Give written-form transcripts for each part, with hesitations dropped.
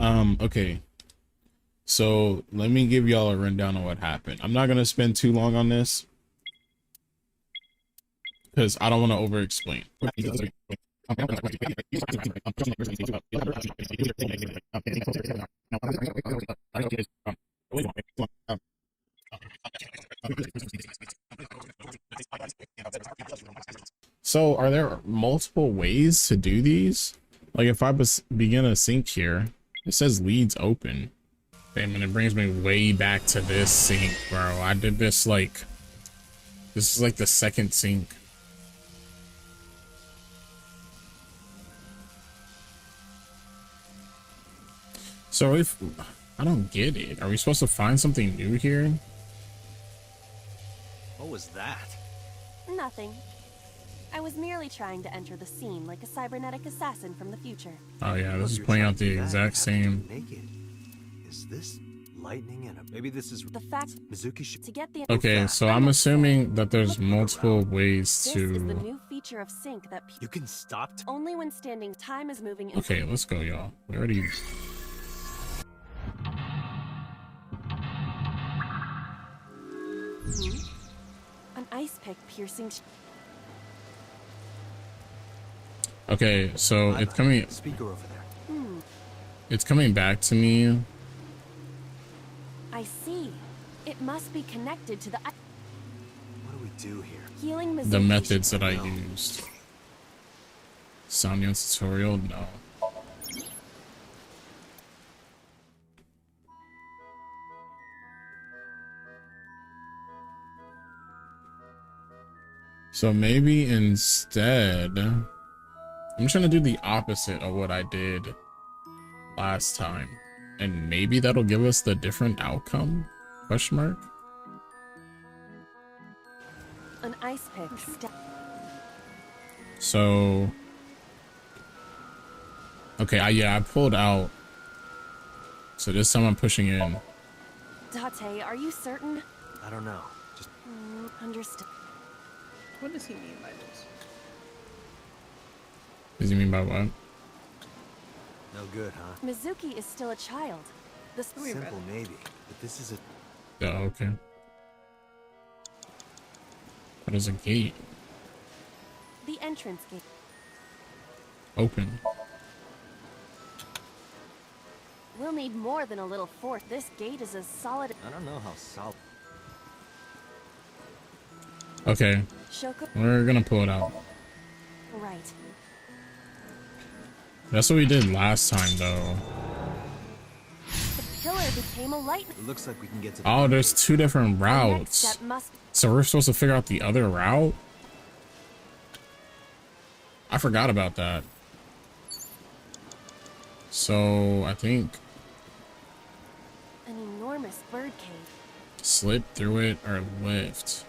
Okay. So let me give y'all a rundown of what happened. I'm not gonna spend too long on this because I don't want to over explain. So are there multiple ways to do these? Like if I begin a sync here, it says leads open. Damn, and it brings me way back to this sync, bro. I did this like, this is like the second sync. So if, I don't get it. Are we supposed to find something new here? What was that? Nothing. I was merely trying to enter the scene like a cybernetic assassin from the future. Oh yeah, this is playing out the exact same. Naked. Is this lightning and maybe this is the fact Mizuki should to get the Okay, so I'm assuming that there's multiple ways this to. is the new feature of sync that you can stop. only when standing time is moving. Okay, let's go, y'all. We already. An ice pick piercing. Okay, so it's coming. Speaker over there. It's coming back to me. I see. It must be connected to the What do we do here? healing The methods that I used. Somnium tutorial? No. So maybe instead, I'm trying to do the opposite of what I did last time. And maybe that'll give us the different outcome? Question mark? An ice pick. So, okay, I pulled out. So this time I'm pushing in. Date, are you certain? I don't know. Just Understood. What does he mean by this? What does he mean by what? no good, huh? Mizuki is still a child. The Simple maybe, but this is a Oh, okay. What is a gate? the entrance gate. Open. We'll need more than a little force. This gate is as solid. I don't know how solid. Okay, Shoko. we're gonna pull it out. Right. That's what we did last time, though. The pillar became a light. It looks like we can get to the Oh, there's two different The next routes. step must. So we're supposed to figure out the other route? I forgot about that. So I think An enormous bird cave. slip through it or lift.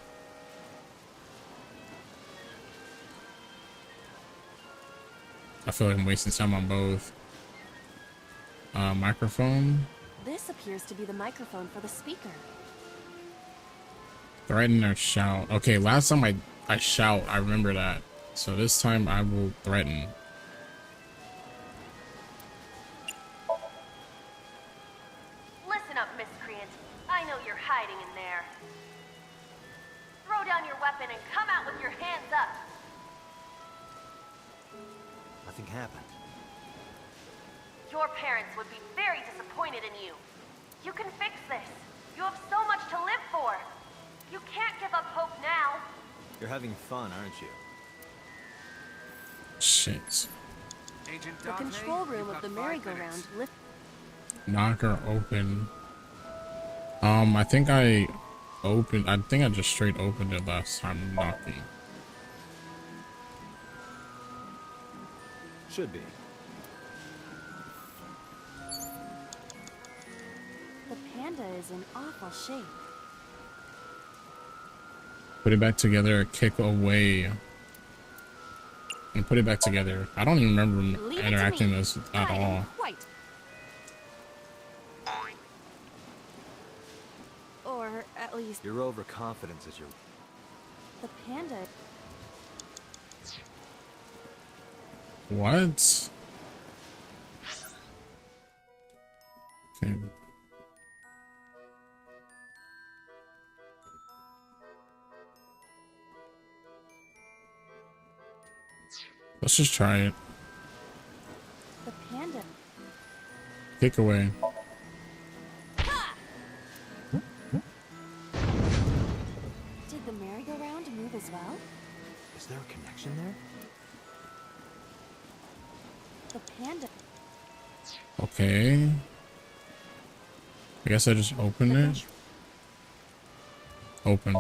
I feel like I'm wasting time on both. Microphone. This appears to be the microphone for the speaker. Threaten or shout. Okay, last time I shout, I remember that. So this time I will threaten. Listen up, miscreant. I know you're hiding in there. Throw down your weapon and come out with your hands up. Nothing happened. Your parents would be very disappointed in you. You can fix this. You have so much to live for. You can't give up hope now. You're having fun, aren't you? Shit. The control room of the merry-go-round lift. Knocker open. I think I opened. I think I just straight opened it last time knocking. Should be. The panda is in awful shape. Put it back together. Kick away. And put it back together. I don't even remember Leave it to interacting me. this at I am all. quite. Or at least Your overconfidence is your. the panda. What? Okay. Let's just try it. The panda. Kick away. Did the merry-go-round move as well? Is there a connection there? The panda. Okay. I guess I just open it. Open.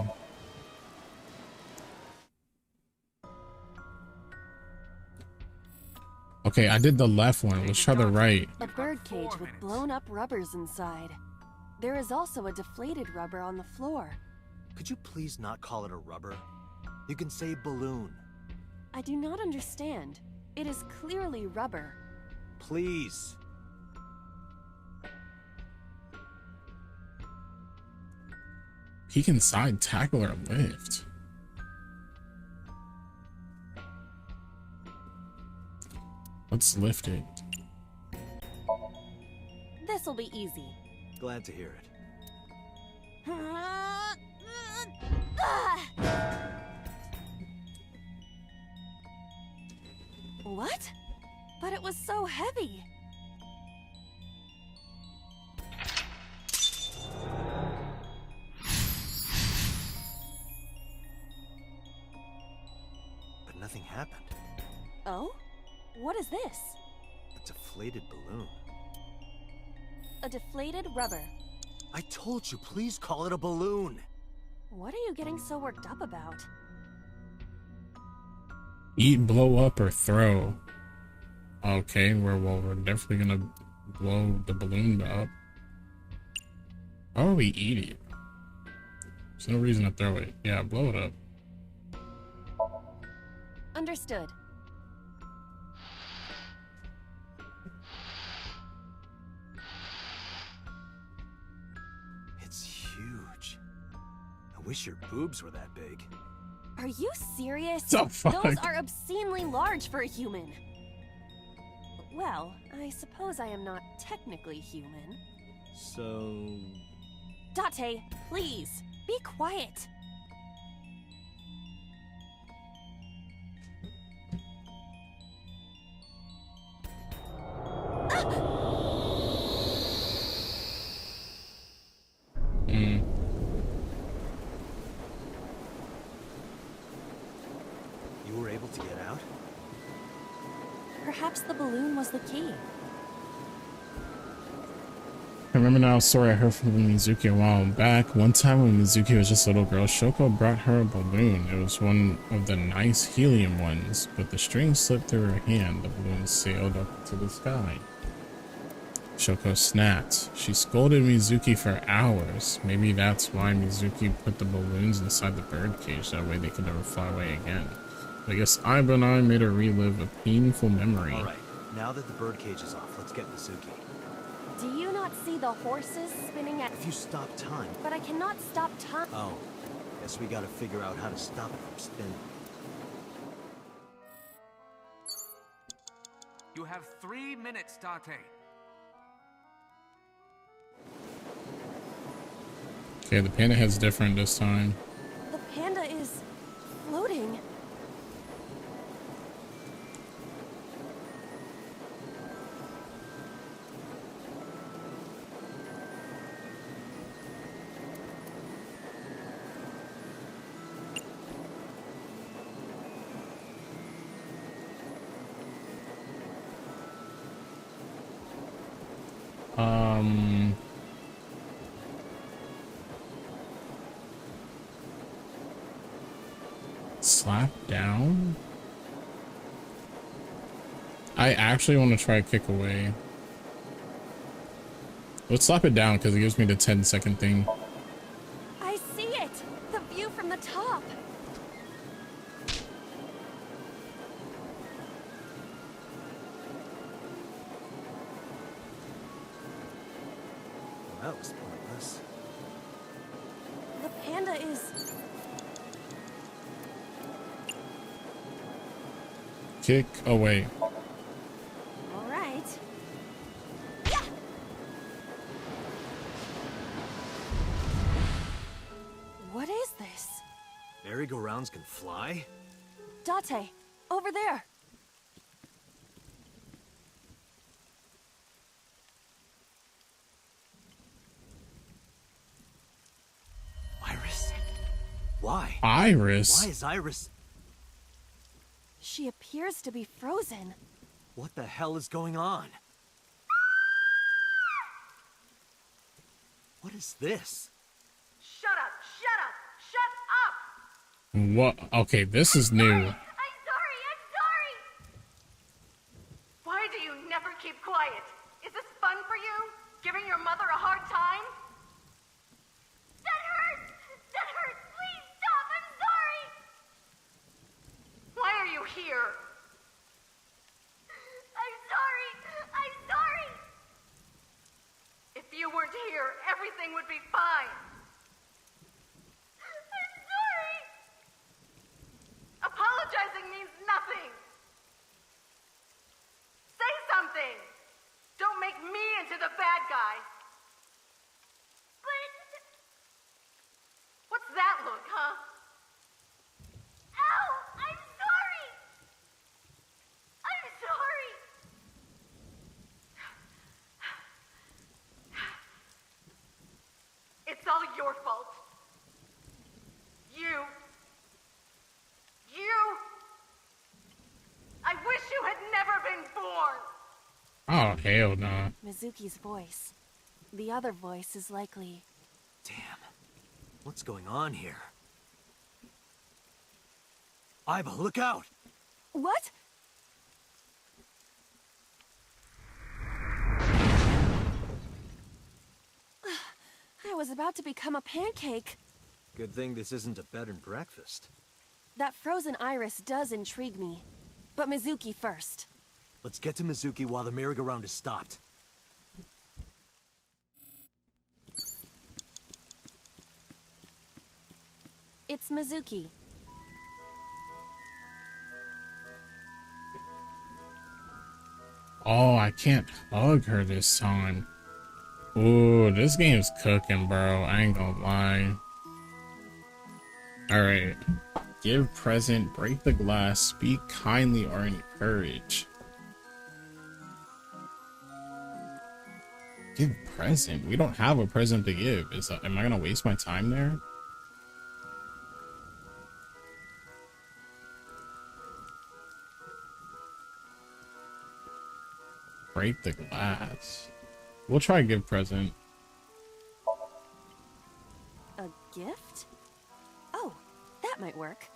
Okay, I did the left one. Let's try the right. A bird cage with blown-up rubbers inside. There is also a deflated rubber on the floor. Could you please not call it a rubber? You can say balloon. I do not understand. It is clearly rubber. Please. Peek inside, tackle, or lift. Let's lift it. This'll be easy. Glad to hear it. What? But it was so heavy. But nothing happened. Oh? What is this? A deflated balloon. A deflated rubber. I told you, please call it a balloon. What are you getting so worked up about? Eat, blow up, or throw. Okay, we're definitely gonna blow the balloon up. Oh, we eat it. There's no reason to throw it. Yeah, blow it up. Understood. It's huge. I wish your boobs were that big. Are you serious? The fuck? Those are obscenely large for a human. Well, I suppose I am not technically human. So... Date, please, be quiet. Mm. You were able to get out? Perhaps the balloon was the key. I remember now a story I heard from Mizuki a while back. One time when Mizuki was just a little girl, Shoko brought her a balloon. It was one of the nice helium ones, but the string slipped through her hand. The balloon sailed up to the sky. Shoko snapped. She scolded Mizuki for hours. Maybe that's why Mizuki put the balloons inside the birdcage. That way they could never fly away again. I guess Aiba and I made her relive a painful memory. Alright, now that the birdcage is off, let's get Mizuki. Do you not see the horses spinning at... If you stop time... But I cannot stop time. Oh, guess we gotta figure out how to stop it from spinning. You have 3 minutes, Date. Okay, the panda head's different this time. The panda is floating. Slap down? I actually want to try kick away. Let's slap it down because it gives me the 10-second thing. I see it! The view from the top! Well, that was pointless. The panda is... Kick away. All right. merry-go-rounds can fly? Date, over there. Iris? Why? Iris? Why is Iris... She appears to be frozen. What the hell is going on? What is this? Shut up! Shut up! Shut up! What? Okay, this is new. I'm sorry! I'm sorry! Why do you never keep quiet? Is this fun for you? Giving your mother a hard time? That hurts! That hurts! Please stop! I'm sorry! Why are you here? I'm sorry! I'm sorry! If you weren't here, everything would be fine. I'm sorry! Apologizing means nothing! Say something! Don't make me into the bad guy! But... What's that look, huh? Ow! I'm sorry! I'm sorry! It's all your fault. You. I wish you had never been born. Oh, hell no. Mizuki's voice. The other voice is likely... Damn. What's going on here? Aiba, look out! What? I was about to become a pancake. Good thing this isn't a bed and breakfast. That frozen iris does intrigue me. But Mizuki first. Let's get to Mizuki while the merry-go-round is stopped. It's Mizuki. Oh, I can't hug her this time. Ooh, this game's cooking, bro. I ain't gonna lie. Alright. Give present, break the glass, speak kindly, or encourage. Give present? We don't have a present to give. Am I gonna waste my time there? Break the glass. We'll try give present. A gift? Oh, that might work.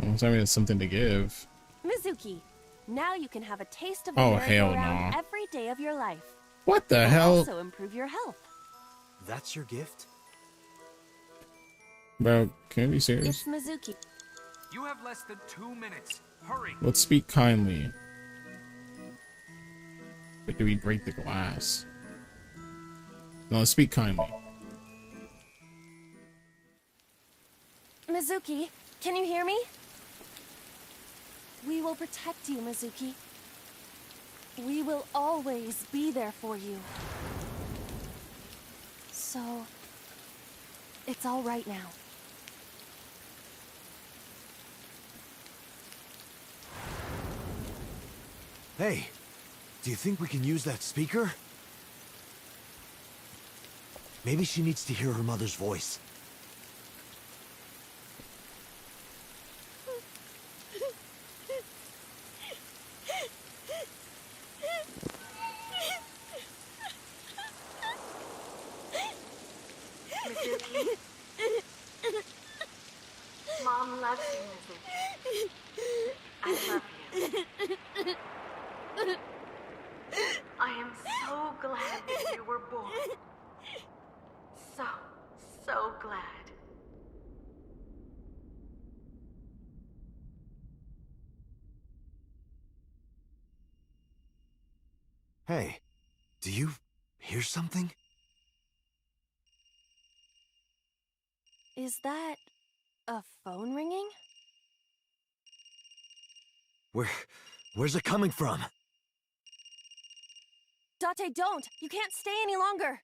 Don't tell me it's something to give. Mizuki, now you can have a taste of the Oh, hell merry-go-round no. every day of your life. What the It'll hell? also improve your health. That's your gift? Bro, can you be serious? It's Mizuki. You have less than 2 minutes. Hurry. Let's speak kindly. But do we break the glass? No, let's speak kindly. Mizuki, can you hear me? We will protect you, Mizuki. We will always be there for you. So, it's all right now. Hey, do you think we can use that speaker? Maybe she needs to hear her mother's voice. Mizuki. Mom loves you, Mizuki. I love you. I am so glad that you were born. So glad. Hey, do you hear something? Is that a phone ringing? Where's it coming from? Date, don't! You can't stay any longer!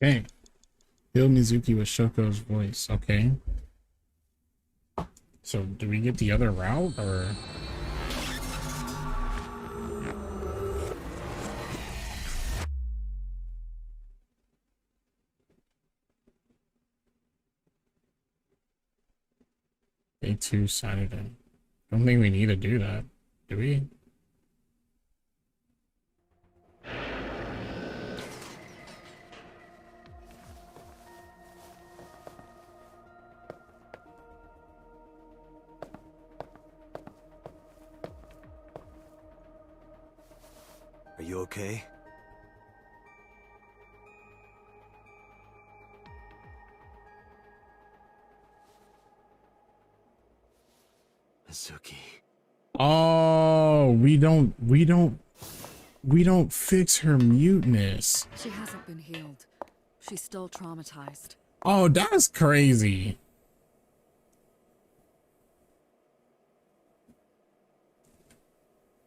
Okay. Heal Mizuki with Shoko's voice. Okay. So, do we get the other route, or...? Day 2, Saturday. Don't think we need to do that, do we? Are you okay? Mizuki. Oh, we don't fix her muteness. She hasn't been healed. She's still traumatized. Oh, that's crazy.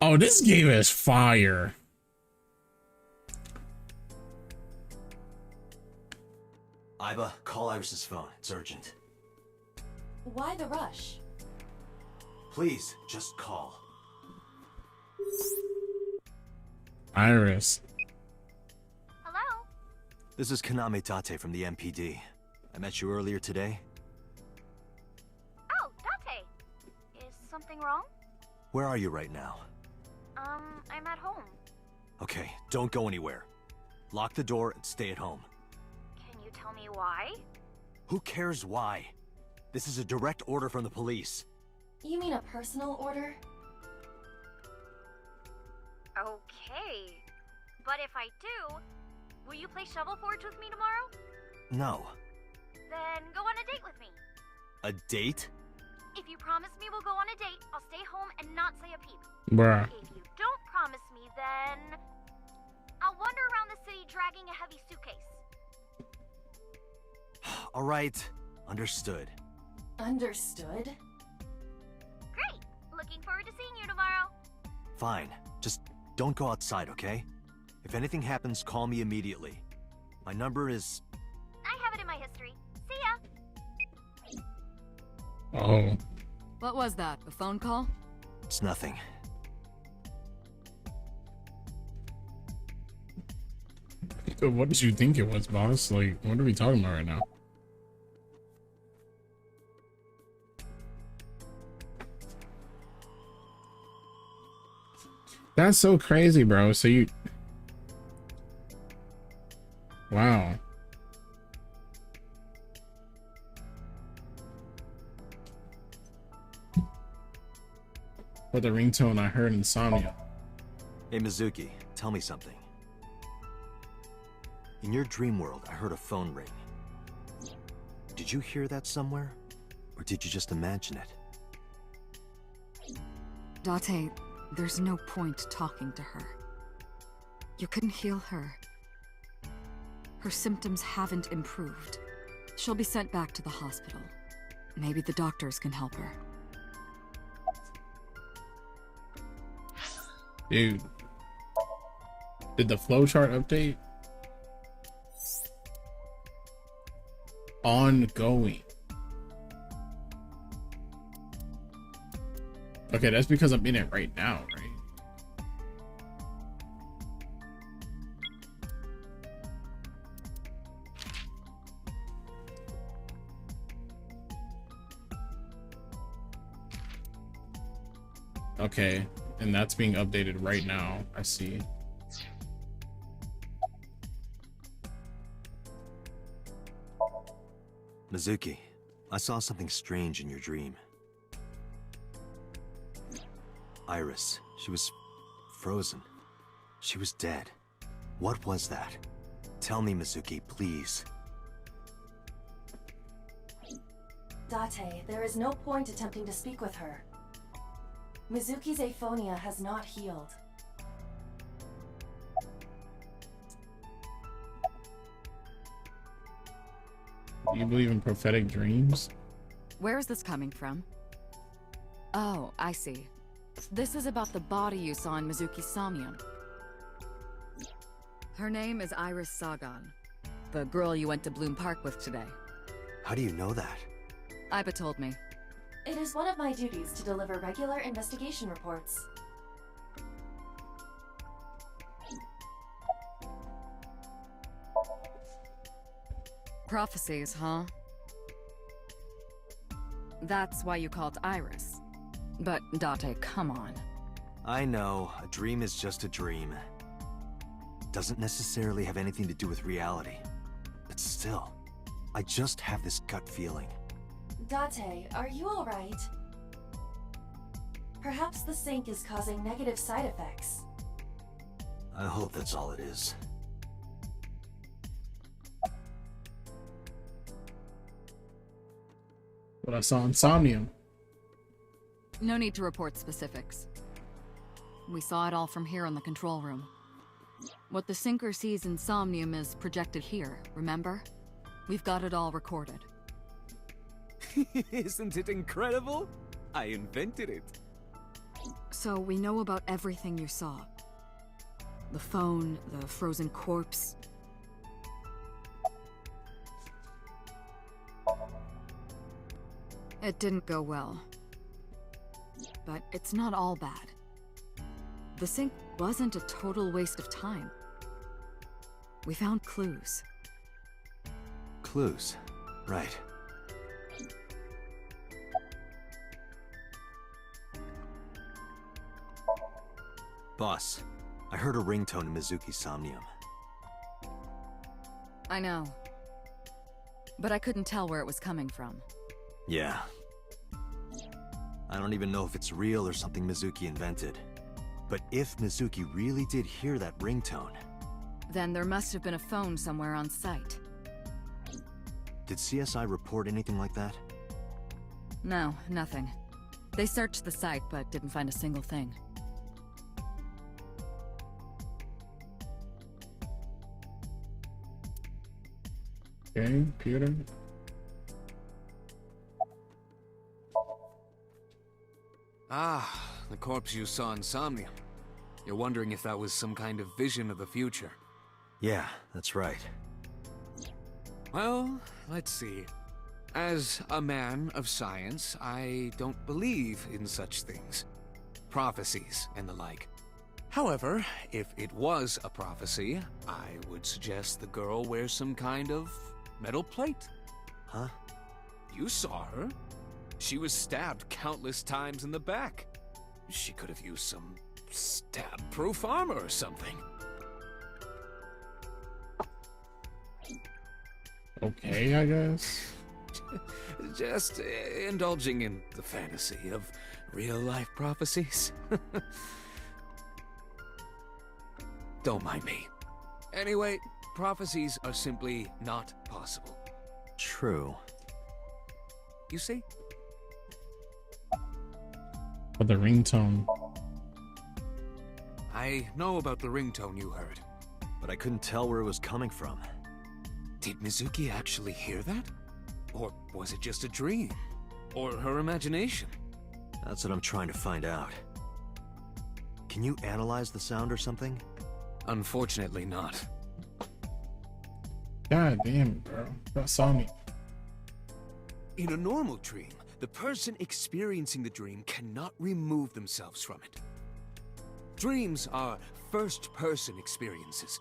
Oh, this game is fire. Iba, call Iris's phone. It's urgent. Why the rush? Please, just call. Iris. Hello? This is Kaname Tate from the MPD. I met you earlier today. Oh, Date. Is something wrong? Where are you right now? I'm at home. Okay, don't go anywhere. Lock the door and stay at home. Can you tell me why? Who cares why? This is a direct order from the police. You mean a personal order? Okay. But if I do, will you play Shovel Forge with me tomorrow? No. Then go on a date with me. A date? If you promise me we'll go on a date, I'll stay home and not say a peep. Bruh. If you don't promise me, then I'll wander around the city dragging a heavy suitcase. All right. Understood. Understood? Great! Looking forward to seeing you tomorrow. Fine. Just don't go outside, okay? If anything happens, call me immediately. My number is... I have it in my history. See ya! Oh. What was that? A phone call? It's nothing. What did you think it was, boss? Like, what are we talking about right now? That's so crazy, bro. So you... Wow. For the ringtone I heard in Somnium. Hey, Mizuki, tell me something. In your dream world, I heard a phone ring. Did you hear that somewhere? Or did you just imagine it? Date, there's no point talking to her. You couldn't heal her. Her symptoms haven't improved. She'll be sent back to the hospital. Maybe the doctors can help her. Dude. Did the flowchart update? Ongoing. Okay, that's because I'm in it right now, right? Okay, and that's being updated right now. I see. Mizuki, I saw something strange in your dream. Iris, she was frozen. She was dead. What was that? Tell me, Mizuki, please. Date, there is no point attempting to speak with her. Mizuki's aphonia has not healed. Do you believe in prophetic dreams? Where is this coming from? Oh, I see. This is about the body you saw in Mizuki's Somnium. Her name is Iris Sagan. the girl you went to Bloom Park with today. How do you know that? Iba told me. It is one of my duties to deliver regular investigation reports. Prophecies, huh? That's why you called Iris. But, Date, come on. I know, a dream is just a dream. Doesn't necessarily have anything to do with reality. But still, I just have this gut feeling. Date, are you alright? Perhaps the sink is causing negative side effects. I hope that's all it is. What I saw in Somnium. No need to report specifics. We saw it all from here in the control room. What the sinker sees in Somnium is projected here, remember? We've got it all recorded. Isn't it incredible? I invented it. So we know about everything you saw. The phone, the frozen corpse. It didn't go well. But it's not all bad. The sink wasn't a total waste of time. We found clues. Clues. Right. Boss, I heard a ringtone in Mizuki's Somnium. I know. But I couldn't tell where it was coming from. Yeah. I don't even know if it's real or something Mizuki invented. But if Mizuki really did hear that ringtone... Then there must have been a phone somewhere on site. Did CSI report anything like that? No, nothing. They searched the site, but didn't find a single thing. Okay, Peter. Ah, the corpse you saw in Somnium. You're wondering if that was some kind of vision of the future. Yeah, that's right. Well, let's see. As a man of science, I don't believe in such things. Prophecies and the like. However, if it was a prophecy, I would suggest the girl wears some kind of metal plate. Huh? You saw her. She was stabbed countless times in the back. She could have used some stab-proof armor or something. Okay, I guess. Just indulging in the fantasy of real-life prophecies. Don't mind me. Anyway, prophecies are simply not possible. True. You see? But the ringtone. I know about the ringtone you heard. But I couldn't tell where it was coming from. Did Mizuki actually hear that? Or was it just a dream? Or her imagination? That's what I'm trying to find out. Can you analyze the sound or something? Unfortunately not. God damn, bro. That Somnium. In a normal dream, the person experiencing the dream cannot remove themselves from it. Dreams are first-person experiences.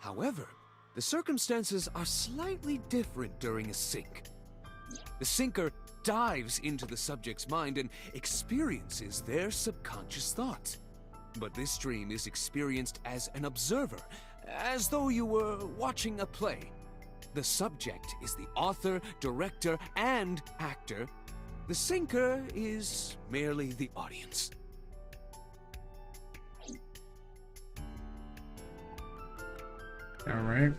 However, the circumstances are slightly different during a sync. The sinker dives into the subject's mind and experiences their subconscious thoughts. But this dream is experienced as an observer, as though you were watching a play. The subject is the author, director, and actor. The sinker is merely the audience. All right.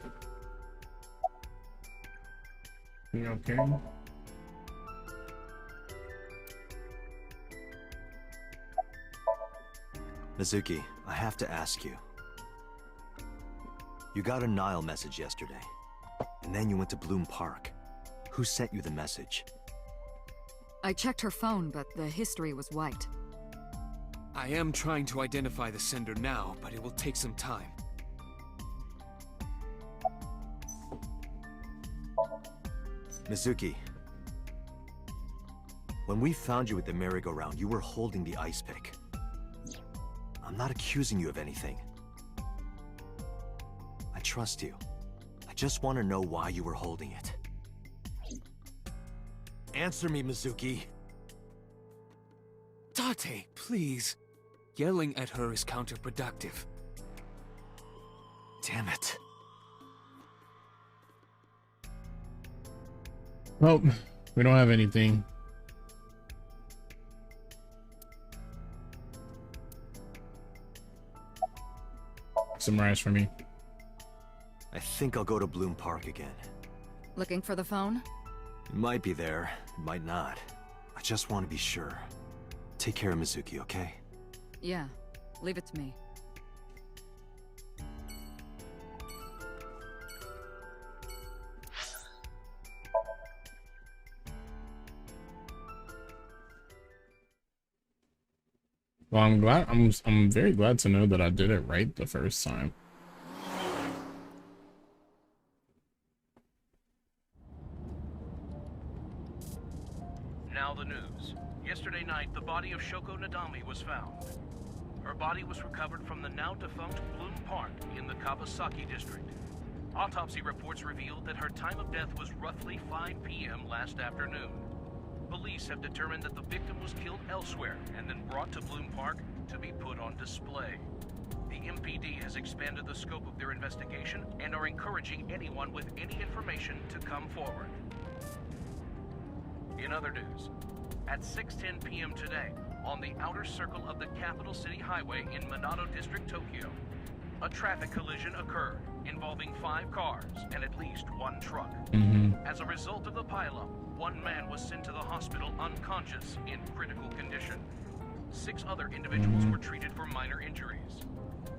You okay? Mizuki, I have to ask you. You got a Nile message yesterday, and then you went to Bloom Park. Who sent you the message? I checked her phone, but the history was white. I am trying to identify the sender now, but it will take some time. Mizuki. When we found you at the merry-go-round, you were holding the ice pick. I'm not accusing you of anything. I trust you. I just want to know why you were holding it. Answer me, Mizuki. Date, please. Yelling at her is counterproductive. Damn it. Well, we don't have anything. Summarize for me. I think I'll go to Bloom Park again. Looking for the phone? It might be there, it might not. I just want to be sure. Take care of Mizuki, okay? Yeah, leave it to me. Well, I'm very glad to know that I did it right the first time. Now the news. Yesterday night, the body of Shoko Nadami was found. Her body was recovered from the now-defunct Bloom Park in the Kawasaki district. Autopsy reports revealed that her time of death was roughly 5 p.m. last afternoon. Police have determined that the victim was killed elsewhere and then brought to Bloom Park to be put on display. The MPD has expanded the scope of their investigation and are encouraging anyone with any information to come forward. In other news, at 6:10 p.m. today, on the outer circle of the Capital City Highway in Minato District, Tokyo, a traffic collision occurred involving 5 cars and at least 1 truck. As a result of the pileup, 1 man was sent to the hospital unconscious in critical condition. 6 other individuals were treated for minor injuries.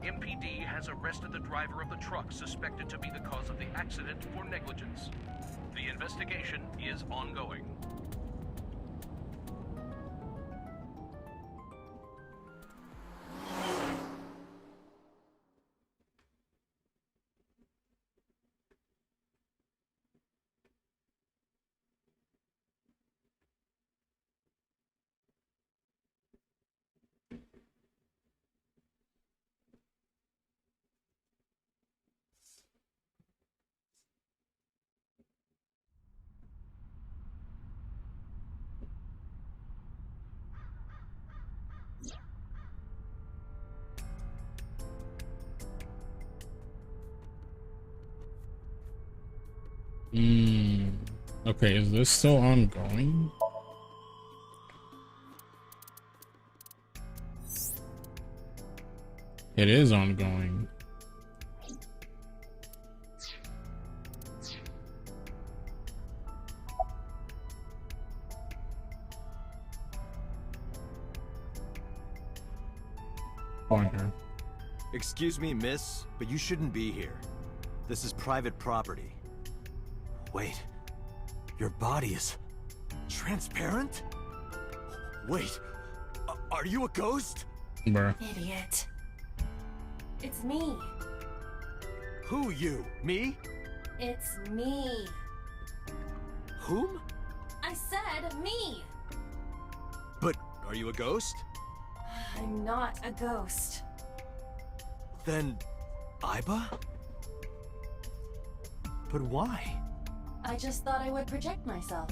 MPD has arrested the driver of the truck suspected to be the cause of the accident for negligence. The investigation is ongoing. Okay, is this still ongoing? It is ongoing. On her. Excuse me, miss, but you shouldn't be here. This is private property. Wait, your body is transparent? Wait, are you a ghost? Bruh. Idiot. It's me. Who you? Me? It's me. Whom? I said me. But are you a ghost? I'm not a ghost. Then, Aiba? But why? I just thought I would project myself.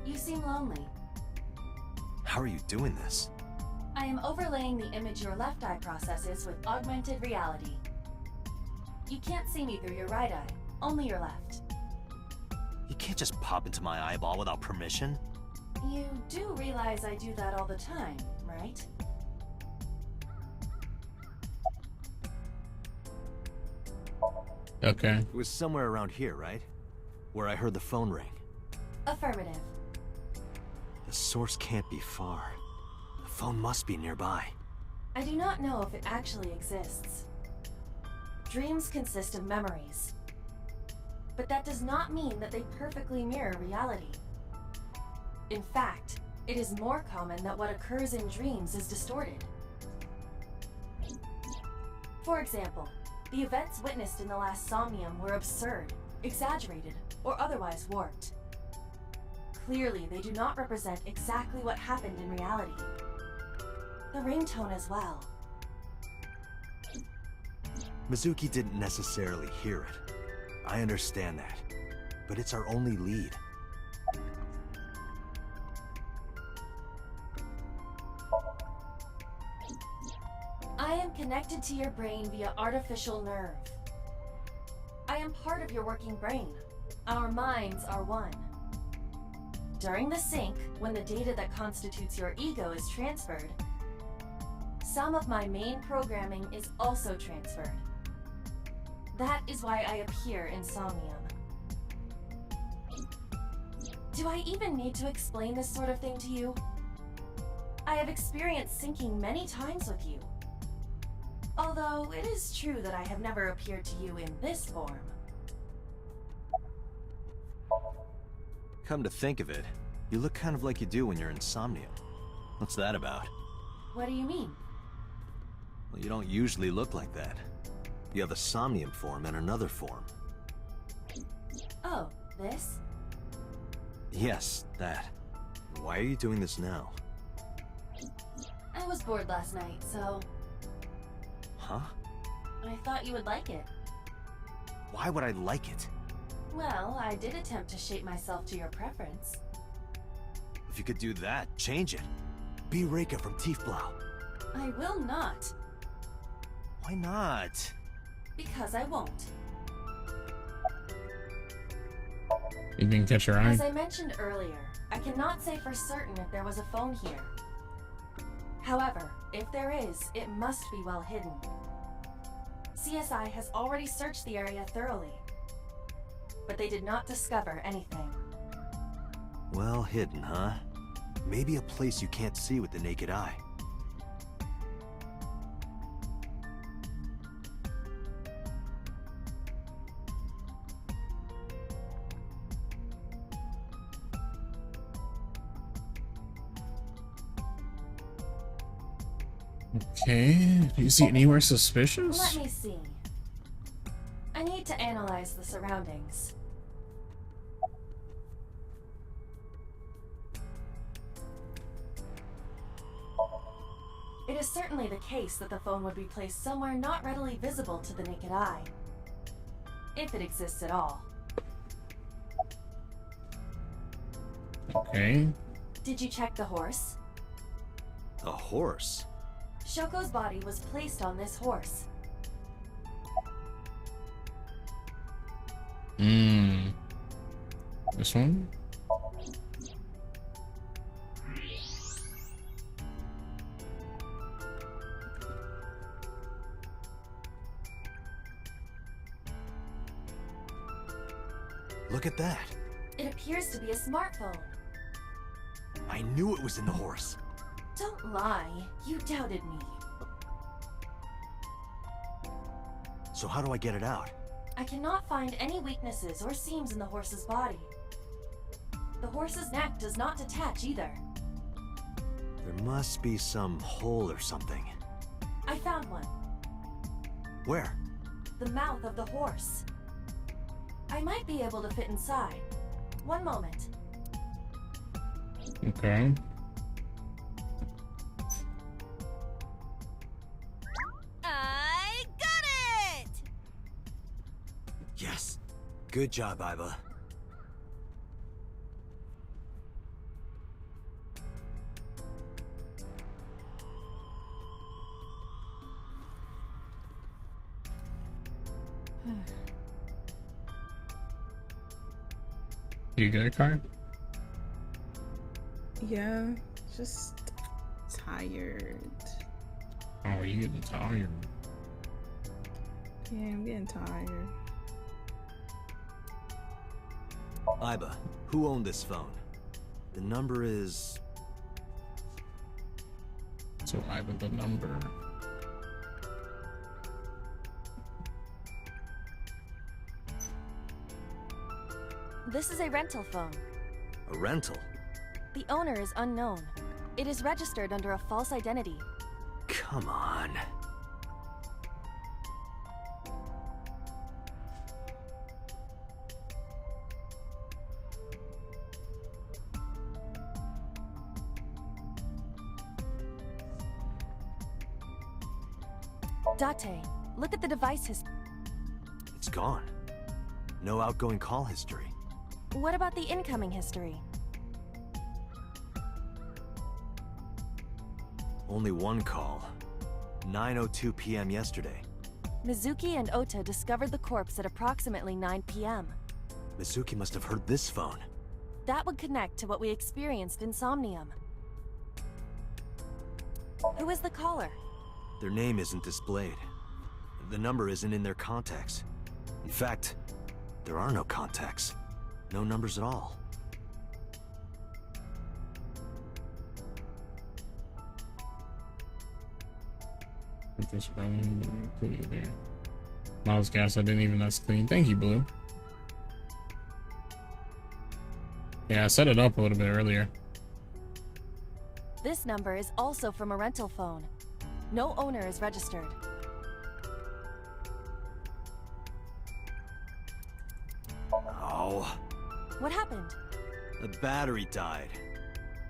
You seem lonely. How are you doing this? I am overlaying the image your left eye processes with augmented reality. You can't see me through your right eye, only your left. You can't just pop into my eyeball without permission. You do realize I do that all the time, right? Okay. It was somewhere around here, right? Where I heard the phone ring. Affirmative. The source can't be far. The phone must be nearby. I do not know if it actually exists. Dreams consist of memories. But that does not mean that they perfectly mirror reality. In fact, it is more common that what occurs in dreams is distorted. For example, the events witnessed in the last Somnium were absurd, exaggerated, or otherwise warped. Clearly, they do not represent exactly what happened in reality. The ringtone as well. Mizuki didn't necessarily hear it. I understand that. But it's our only lead. I am connected to your brain via artificial nerve. I am part of your working brain. Our minds are one. During the sync, when the data that constitutes your ego is transferred, some of my main programming is also transferred. That is why I appear in Somnium. Do I even need to explain this sort of thing to you? I have experienced syncing many times with you. Although it is true that I have never appeared to you in this form. Come to think of it, you look kind of like you do when you're in Somnium. What's that about? What do you mean? Well, you don't usually look like that. You have a Somnium form and another form. Oh, this? Yes, that. Why are you doing this now? I was bored last night, so Huh? I thought you would like it. Why would I like it? Well, I did attempt to shape myself to your preference. If you could do that, change it. Be Reika from Tiefblau. I will not, Why not? because I won't. You didn't catch your eye? As I mentioned earlier, I cannot say for certain if there was a phone here. However, if there is, it must be well hidden. CSI has already searched the area thoroughly, but they did not discover anything. Well hidden, huh? Maybe a place you can't see with the naked eye. Okay. Do you see anywhere suspicious? Let me see. I need to analyze the surroundings. It is certainly the case that the phone would be placed somewhere not readily visible to the naked eye. If it exists at all. Okay. Did you check the horse? A horse? Shoko's body was placed on this horse. This one? Look at that. It appears to be a smartphone. I knew it was in the horse. Don't lie. You doubted me. So how do I get it out? I cannot find any weaknesses or seams in the horse's body. The horse's neck does not detach either. There must be some hole or something. I found one. Where? The mouth of the horse. I might be able to fit inside. One moment. Okay. I got it! Yes. Good job, Iba. You get a card? Yeah, just tired. Oh, you getting tired. Yeah, I'm getting tired. Iba, who owned this phone? The number is... So I have the number. This is a rental phone. a rental. The owner is unknown. It is registered under a false identity. Come on. Date, look at the device history. It's gone. No outgoing call history. What about the incoming history? Only one call. 9:02 p.m. yesterday. Mizuki and Ota discovered the corpse at approximately 9 p.m. Mizuki must have heard this phone. That would connect to what we experienced in Somnium. Who is the caller? Their name isn't displayed. The number isn't in their contacts. In fact, there are no contacts. No numbers at all. Just running there. Miles gas, I didn't even that's clean. Thank you, Blue. Yeah, I set it up a little bit earlier. This number is also from a rental phone. No owner is registered. Oh, What happened? the battery died.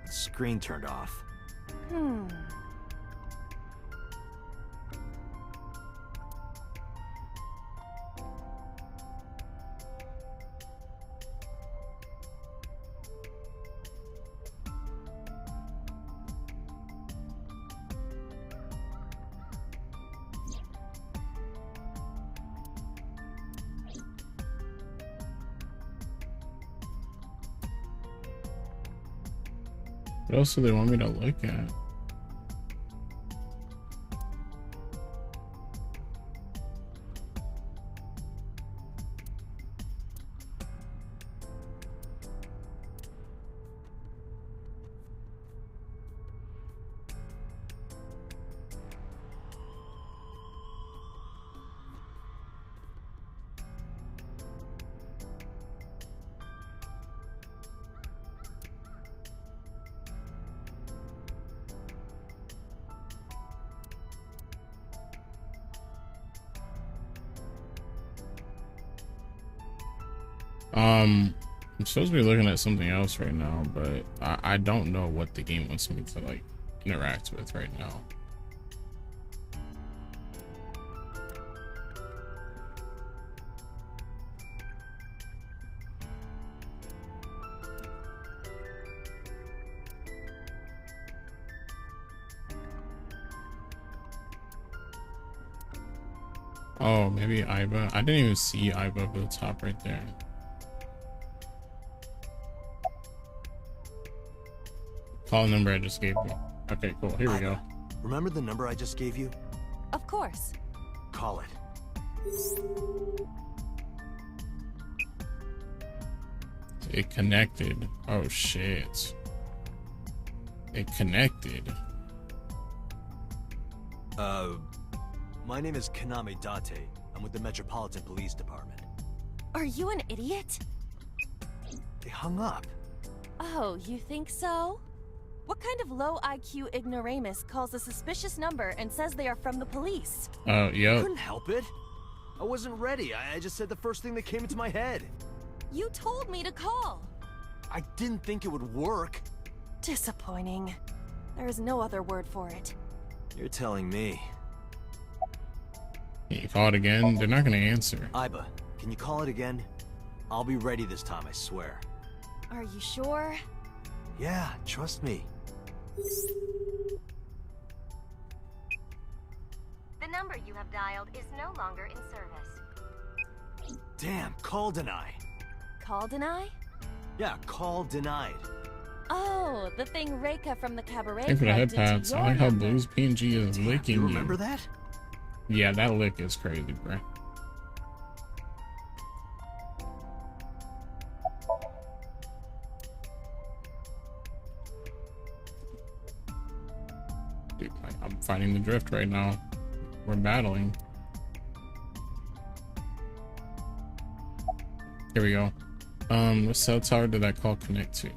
The screen turned off. What else do they want me to look at? I'm supposed to be looking at something else right now, but I don't know what the game wants me to like interact with right now. Oh, maybe Iba. I didn't even see Iba up at the top right there. Call number I just gave you. Okay, cool. Here we go. Remember the number I just gave you? Of course. Call it. It connected. Oh shit. It connected. My name is Kaname Date. I'm with the Metropolitan Police Department. Are you an idiot? They hung up. Oh, you think so? What kind of low IQ ignoramus calls a suspicious number and says they are from the police? Oh, yep. Couldn't help it. I wasn't ready. I just said the first thing that came into my head. You told me to call. I didn't think it would work. Disappointing. There is no other word for it. You're telling me. You call it again? They're not gonna answer. Iba, can you call it again? I'll be ready this time, I swear. Are you sure? Yeah, trust me. The number you have dialed is no longer in service. Damn, call deny. Call deny? Yeah, call denied. Oh, the thing Reika from the cabaret Thank for the club head did to pats. I your like how number. Blue's PNG is Damn, licking you you. remember that? Yeah, that lick is crazy, bro. Dude, I'm fighting the drift right now. We're battling. Here we go. What cell tower did that call connect to?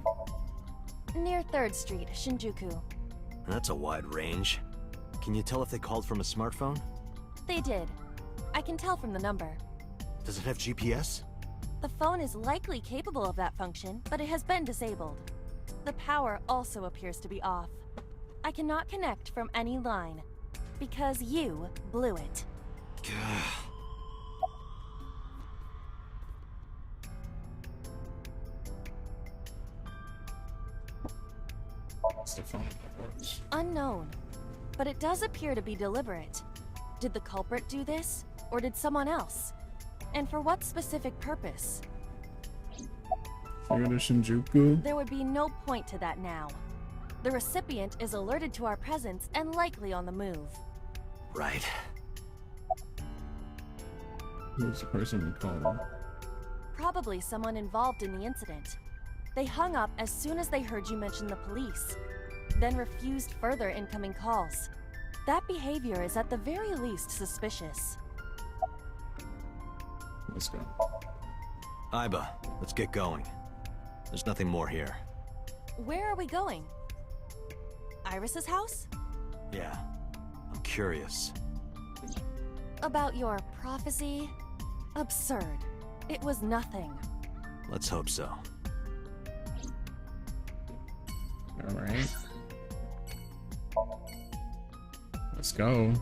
Near 3rd Street, Shinjuku. That's a wide range. Can you tell if they called from a smartphone? They did. I can tell from the number. Does it have GPS? The phone is likely capable of that function, but it has been disabled. The power also appears to be off. I cannot connect from any line. Because you blew it. It's the phone, of course. Unknown. But it does appear to be deliberate. Did the culprit do this? Or did someone else? And for what specific purpose? Figure to Shinjuku. There would be no point to that now. The recipient is alerted to our presence and likely on the move. Right. Who's the person we called? Probably someone involved in the incident. They hung up as soon as they heard you mention the police, then refused further incoming calls. That behavior is at the very least suspicious. Let's go. Iba, let's get going. There's nothing more here. Where are we going? Iris's house? Yeah, I'm curious. About your prophecy? Absurd. It was nothing. Let's hope so. Alright. Let's go.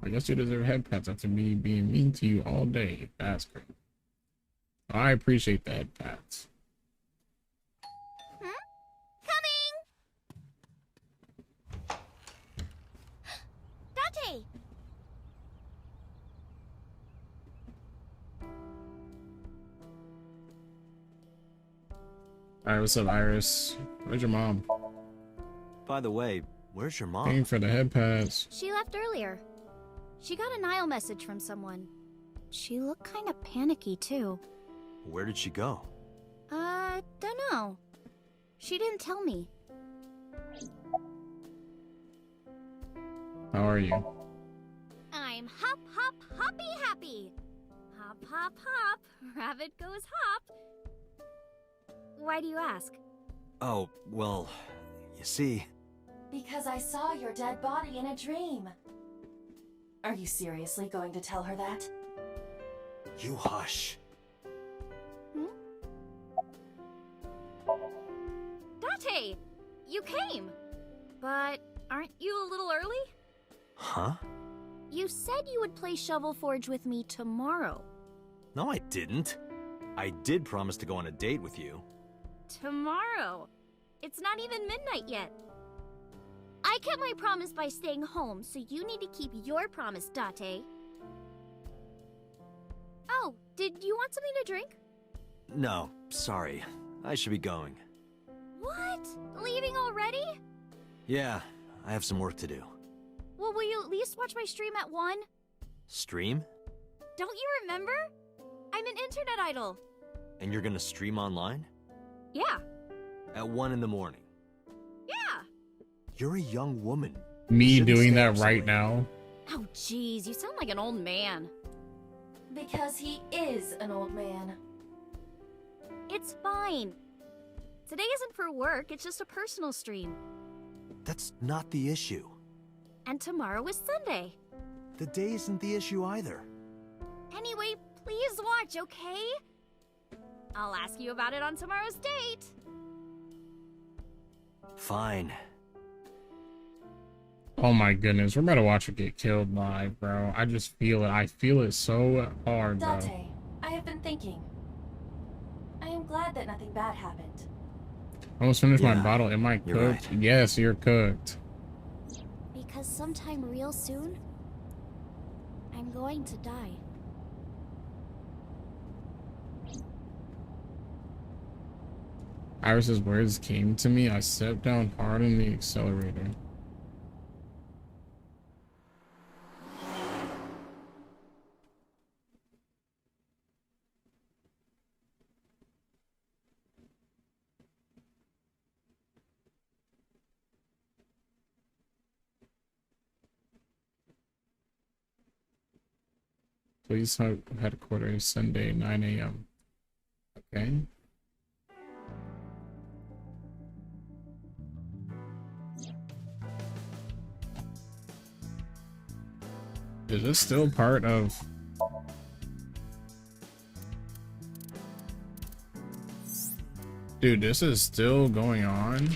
I guess you deserve head pats after me being mean to you all day. That's great. I appreciate the head pats. Dante! Alright, what's up, Iris? Where's your mom? By the way, where's your mom? Paying for the head pads. She left earlier. She got a Nile message from someone. She looked kind of panicky, too. Where did she go? Don't know. She didn't tell me. How are you? I'm hop, hop, hoppy happy. Hop, hop, hop. Rabbit goes hop. Why do you ask? Oh, well, you see... Because I saw your dead body in a dream. Are you seriously going to tell her that? You hush. Date! You came! But aren't you a little early? Huh? You said you would play Shovel Forge with me tomorrow. No, I didn't. I did promise to go on a date with you. Tomorrow? It's not even midnight yet. I kept my promise by staying home, so you need to keep your promise, Date. Oh, did you want something to drink? No, sorry. I should be going. What? Leaving already? Yeah, I have some work to do. Well, will you at least watch my stream at 1? Stream? Don't you remember? I'm an internet idol. And you're gonna stream online? Yeah. At 1 in the morning? Yeah. You're a young woman. Me Shouldn't doing stay that up so right late. now? Oh, jeez, you sound like an old man. Because he is an old man. It's fine. Today isn't for work, it's just a personal stream. That's not the issue. And tomorrow is Sunday. The day isn't the issue either. Anyway, please watch, okay? I'll ask you about it on tomorrow's date. Fine. Oh my goodness, we're about to watch her get killed live, bro. I just feel it. I feel it so hard, bro. Date, I have been thinking. I am glad that nothing bad happened. I almost finished my Yeah, bottle. Am I you're cooked? right. Yes, you're cooked. Because sometime real soon, I'm going to die. Iris's words came to me. I stepped down hard on the accelerator. Please headquarters Sunday 9 a.m. Okay. Is this still part of... Dude, this is still going on?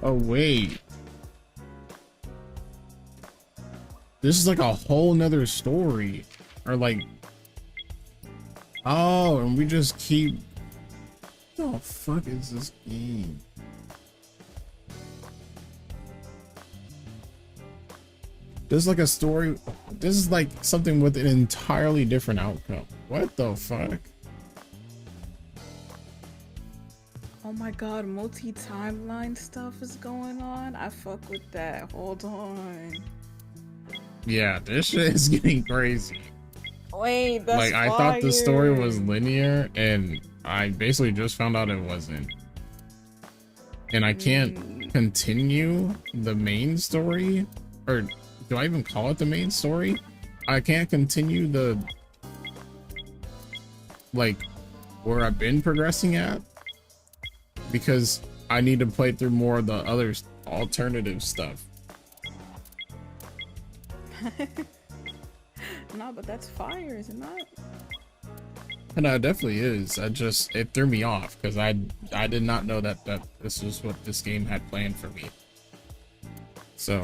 Oh, wait. This is like a whole nother story. Or like... Oh, and we just keep... What the fuck is this game? This is like a story... This is like something with an entirely different outcome. What the fuck? Oh my god, multi-timeline stuff is going on. I fuck with that. Hold on. Yeah, this shit is getting crazy. Wait, that's like, I thought the story was linear, and I basically just found out it wasn't. And I can't continue the main story, or do I even call it the main story? I can't continue the, like, where I've been progressing at, because I need to play through more of the other alternative stuff. No, but that's fire, is it not? No, it definitely is. It threw me off because I did not know that this was what this game had planned for me. So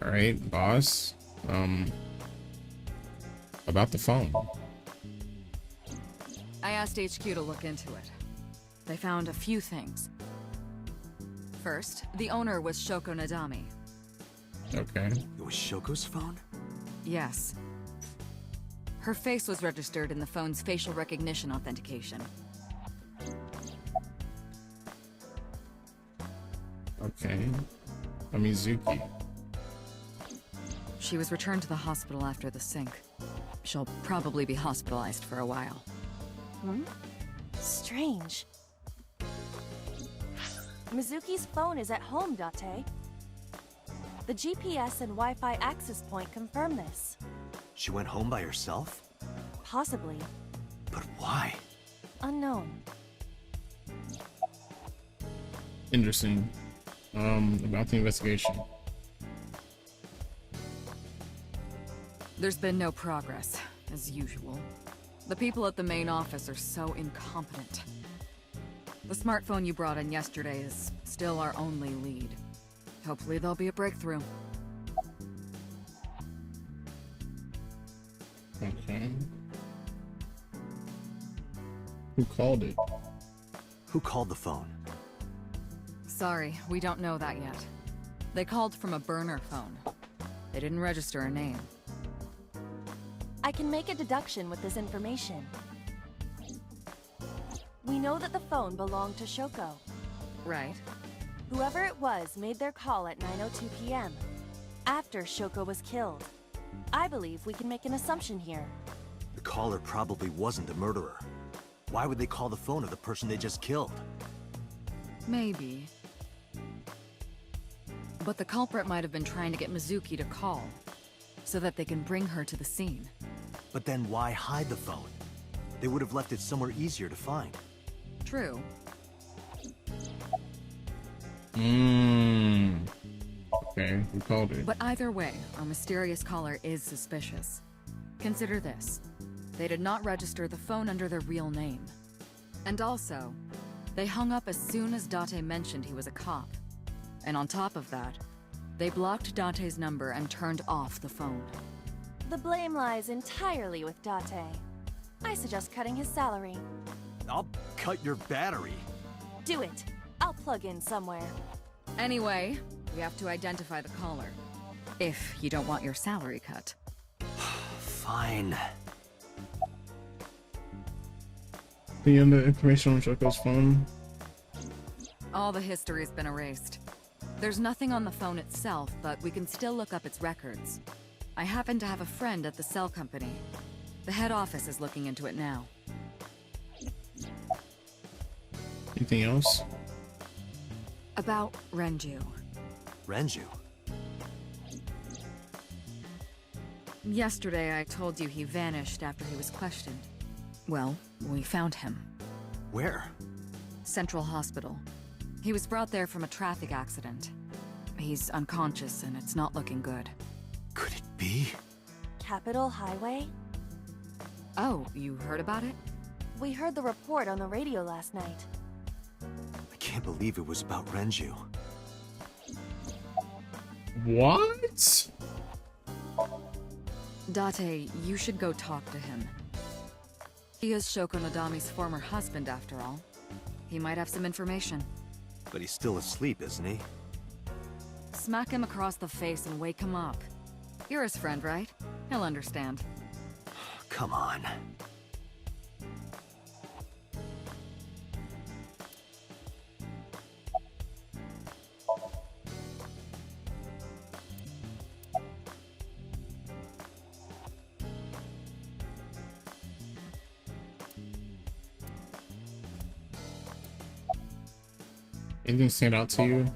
all right, boss. About the phone. I asked HQ to look into it. They found a few things. First, the owner was Shoko Nadami. Okay. It was Shoko's phone? Yes. Her face was registered in the phone's facial recognition authentication. Okay. Mizuki. She was returned to the hospital after the sync. She'll probably be hospitalized for a while. Strange. Mizuki's phone is at home, Date. The GPS and Wi-Fi access point confirm this. She went home by herself? Possibly. But why? Unknown. Interesting. About the investigation. There's been no progress, as usual. The people at the main office are so incompetent. The smartphone you brought in yesterday is still our only lead. Hopefully there'll be a breakthrough. Okay. Who called it? Who called the phone? Sorry, we don't know that yet. They called from a burner phone. They didn't register a name. I can make a deduction with this information. We know that the phone belonged to Shoko. Right. Whoever it was made their call at 9:02 p.m. after Shoko was killed. I believe we can make an assumption here. The caller probably wasn't the murderer. Why would they call the phone of the person they just killed? Maybe. But the culprit might have been trying to get Mizuki to call, so that they can bring her to the scene. But then why hide the phone? They would have left it somewhere easier to find. True. Okay, who called it? But either way, our mysterious caller is suspicious. Consider this. They did not register the phone under their real name. And also, they hung up as soon as Date mentioned he was a cop. And on top of that, they blocked Date's number and turned off the phone. The blame lies entirely with Date. I suggest cutting his salary. I'll cut your battery. Do it. I'll plug in somewhere. Anyway, we have to identify the caller. If you don't want your salary cut. Fine. The information on Shoko's phone. All the history's been erased. There's nothing on the phone itself, but we can still look up its records. I happen to have a friend at the cell company. The head office is looking into it now. Anything else? About Renju. Renju? Yesterday I told you he vanished after he was questioned. Well, we found him. Where? Central Hospital. He was brought there from a traffic accident. He's unconscious and it's not looking good. Could it be? Capitol Highway? Oh, you heard about it? We heard the report on the radio last night. I can't believe it was about Renju. What? Date, you should go talk to him. He is Shoko Nadami's former husband, after all. He might have some information. But he's still asleep, isn't he? Smack him across the face and wake him up. You're his friend, right? He'll understand. Come on. Anything stand out to you?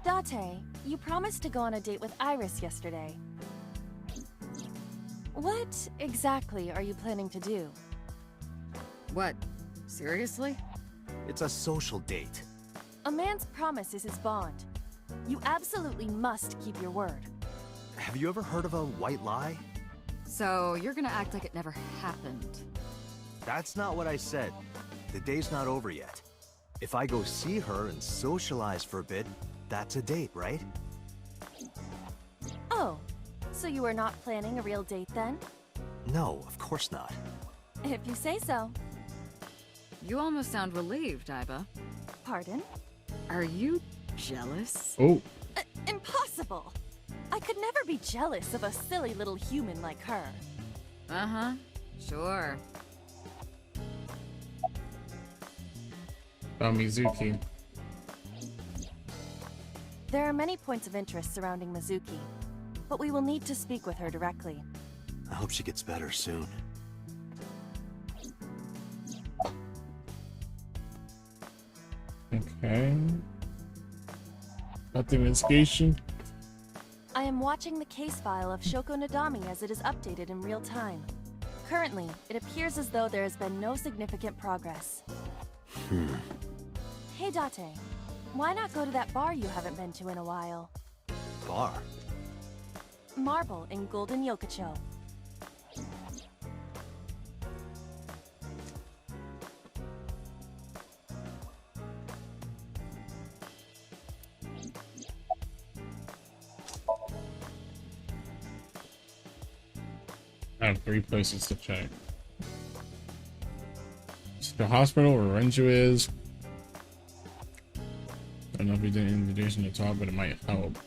Date, you promised to go on a date with Iris yesterday. What exactly are you planning to do? What? Seriously? It's a social date. A man's promise is his bond. You absolutely must keep your word. Have you ever heard of a white lie? So, you're gonna act like it never happened. That's not what I said. The day's not over yet. If I go see her and socialize for a bit, that's a date, right? Oh, so you are not planning a real date then? No, of course not. If you say so. You almost sound relieved, Iba. Pardon? Are you jealous? Oh, Impossible! I could never be jealous of a silly little human like her. Uh-huh. Sure. about Mizuki. There are many points of interest surrounding Mizuki, but we will need to speak with her directly. I hope she gets better soon. Okay. About the investigation. I am watching the case file of Shoko Nadami as it is updated in real time. Currently, it appears as though there has been no significant progress. Hey Date, why not go to that bar you haven't been to in a while? Bar? Marble in Golden Yokocho. I have 3 places to check. The hospital where Renju is. I don't know if we did an invitation to talk, but it might help.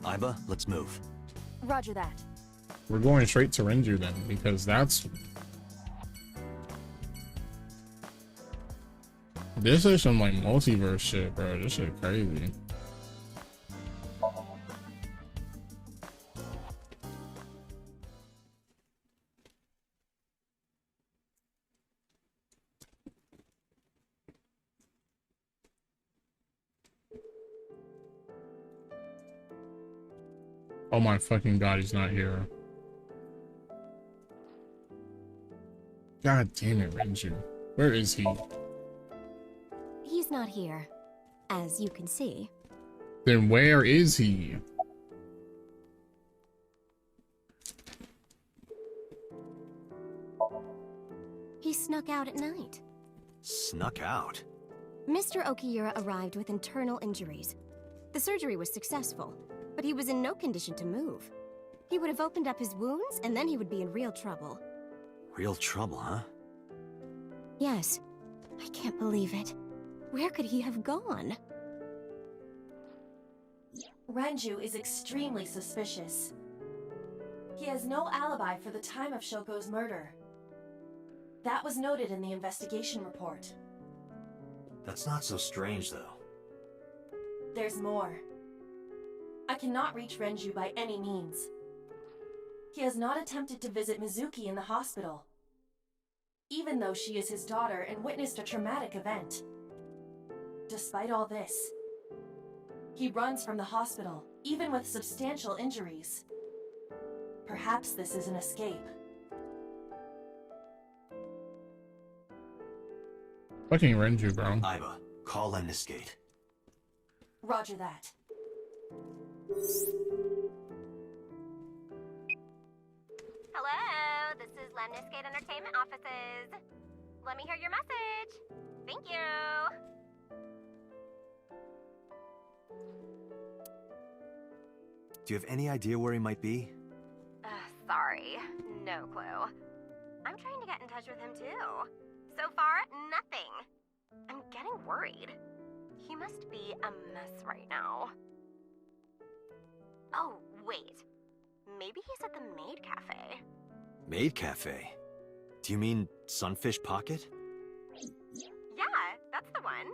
Iba, let's move. Roger that. We're going straight to Renju then, because that's... This is some like multiverse shit, bro. This shit crazy. Oh my fucking god, he's not here. God damn it, Renju. Where is he? He's not here, as you can see. Then where is he? He snuck out at night. Snuck out? Mr. Okiura arrived with internal injuries. The surgery was successful, but he was in no condition to move. He would have opened up his wounds, and then he would be in real trouble. Real trouble, huh? Yes. I can't believe it. Where could he have gone? Renju is extremely suspicious. He has no alibi for the time of Shoko's murder. That was noted in the investigation report. That's not so strange, though. There's more. I cannot reach Renju by any means. He has not attempted to visit Mizuki in the hospital, even though she is his daughter and witnessed a traumatic event. Despite all this, he runs from the hospital, even with substantial injuries. Perhaps this is an escape. Fucking Renju, bro. Iba, Call Lemniscate. Roger that. Hello, this is Lemniscate Entertainment Offices. Let me hear your message. Thank you. Do you have any idea where he might be? Sorry, no clue. I'm trying to get in touch with him too. So far, nothing. I'm getting worried. He must be a mess right now. Oh, wait. Maybe he's at the Maid Cafe. Maid Cafe? Do you mean Sunfish Pocket? Yeah, that's the one.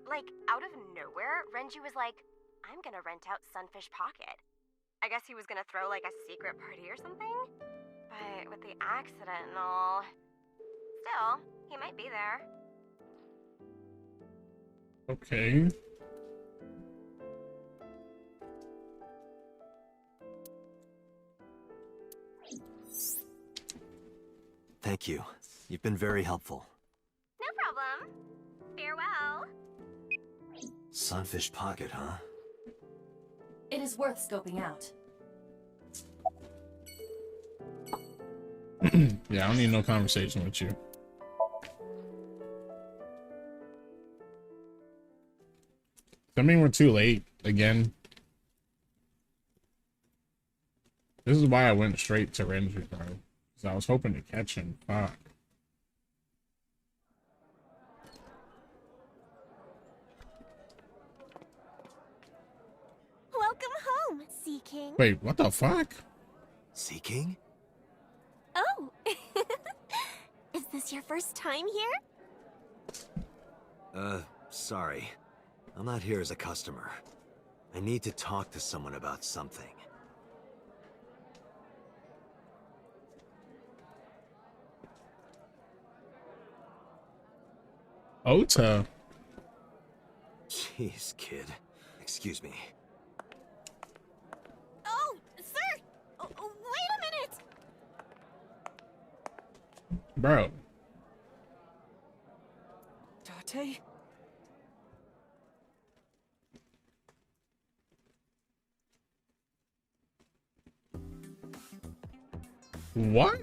Like, out of nowhere, Renji was like, I'm gonna rent out Sunfish Pocket. I guess he was gonna throw like a secret party or something? But with the accident and all... Still, he might be there. Okay. Thank you. You've been very helpful. No problem. Farewell. Sunfish Pocket, huh? It is worth scoping out. Yeah, I don't need no conversation with you. I mean, we're too late again. This is why I went straight to Renji, bro. Because I was hoping to catch him. Fuck. Welcome home, Sea King. Wait, what the fuck? Sea King? Oh. Is this your first time here? Sorry. I'm not here as a customer. I need to talk to someone about something. Ota. Jeez, kid. Excuse me. Oh, sir! Wait a minute! Bro. Tate? What?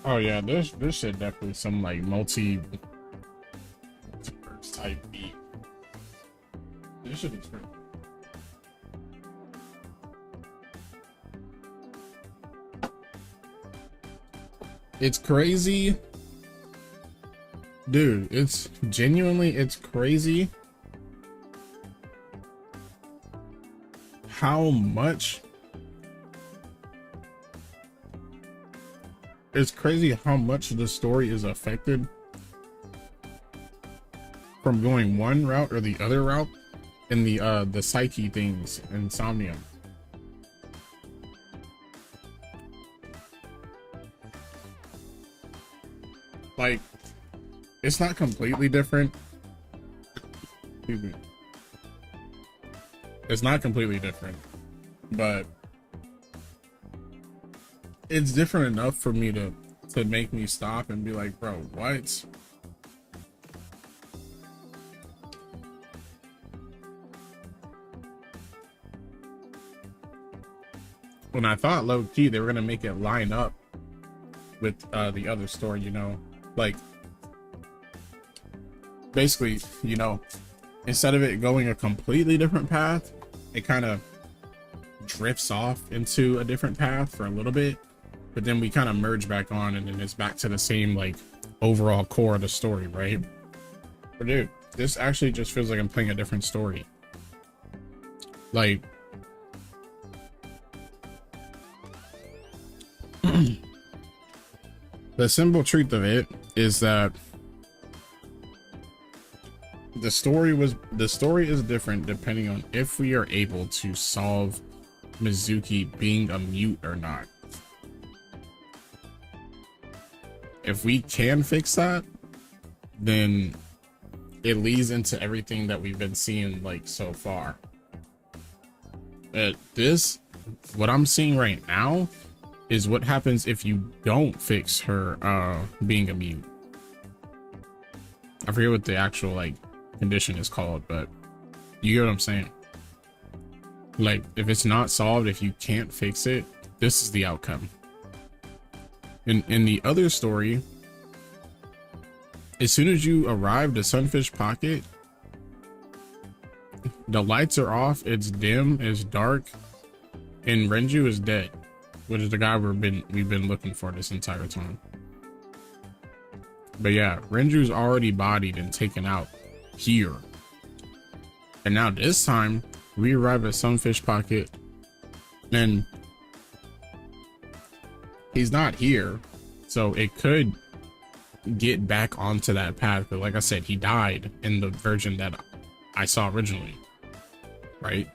Oh yeah, this shit definitely some like multi type beat. This shit is great. It's crazy. Dude, it's genuinely, it's crazy how much the story is affected from going one route or the other route in the psyche things in Somnium. Like, it's not completely different. Excuse me. It's not completely different, but it's different enough for me to make me stop and be like, bro, what? When I thought low key they were gonna make it line up with the other story, you know, like basically, you know, instead of it going a completely different path, it kind of drifts off into a different path for a little bit, but then we kind of merge back on and then it's back to the same like overall core of the story, right? But dude, this actually just feels like I'm playing a different story. Like the simple truth of it is that the story is different depending on if we are able to solve Mizuki being a mute or not. If we can fix that, then it leads into everything that we've been seeing like so far. This what I'm seeing right now is what happens if you don't fix her being a mute. I forget what the actual like condition is called, but you get what I'm saying. Like, if it's not solved, if you can't fix it, this is the outcome. In the other story, as soon as you arrive to Sunfish Pocket, the lights are off, it's dim, it's dark, and Renju is dead, which is the guy we've been looking for this entire time. But yeah, Renju's already bodied and taken out here. And now this time, we arrive at Sunfish Pocket, and he's not here, so it could get back onto that path. But like I said, he died in the version that I saw originally, right?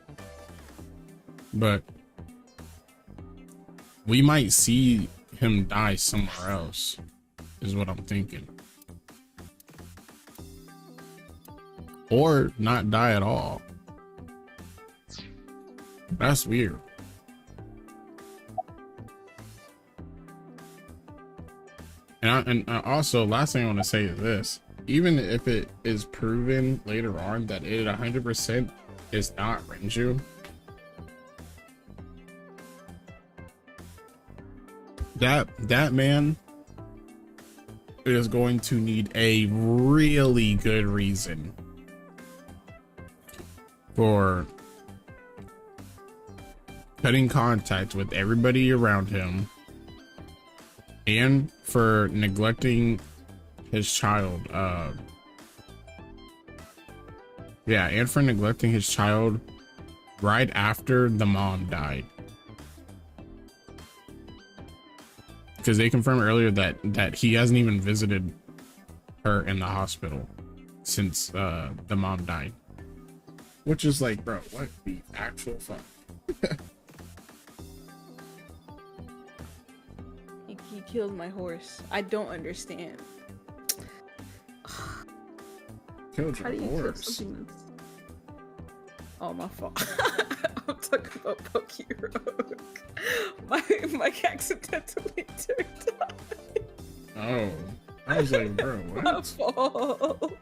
But we might see him die somewhere else, is what I'm thinking. Or not die at all. That's weird. And also, last thing I want to say is this: even if it is proven later on that it 100% is not Renju, that man is going to need a really good reason for cutting contact with everybody around him, and for neglecting his child. And for neglecting his child right after the mom died. Because they confirmed earlier that he hasn't even visited her in the hospital since the mom died. Which is like, bro, what the actual fuck? He killed my horse. I don't understand. Killed your horse? Kill something that's... Oh, my fault. I'm talking about Pokerogue. My accidentally turned on. Oh, I was like, bro, what? My fault.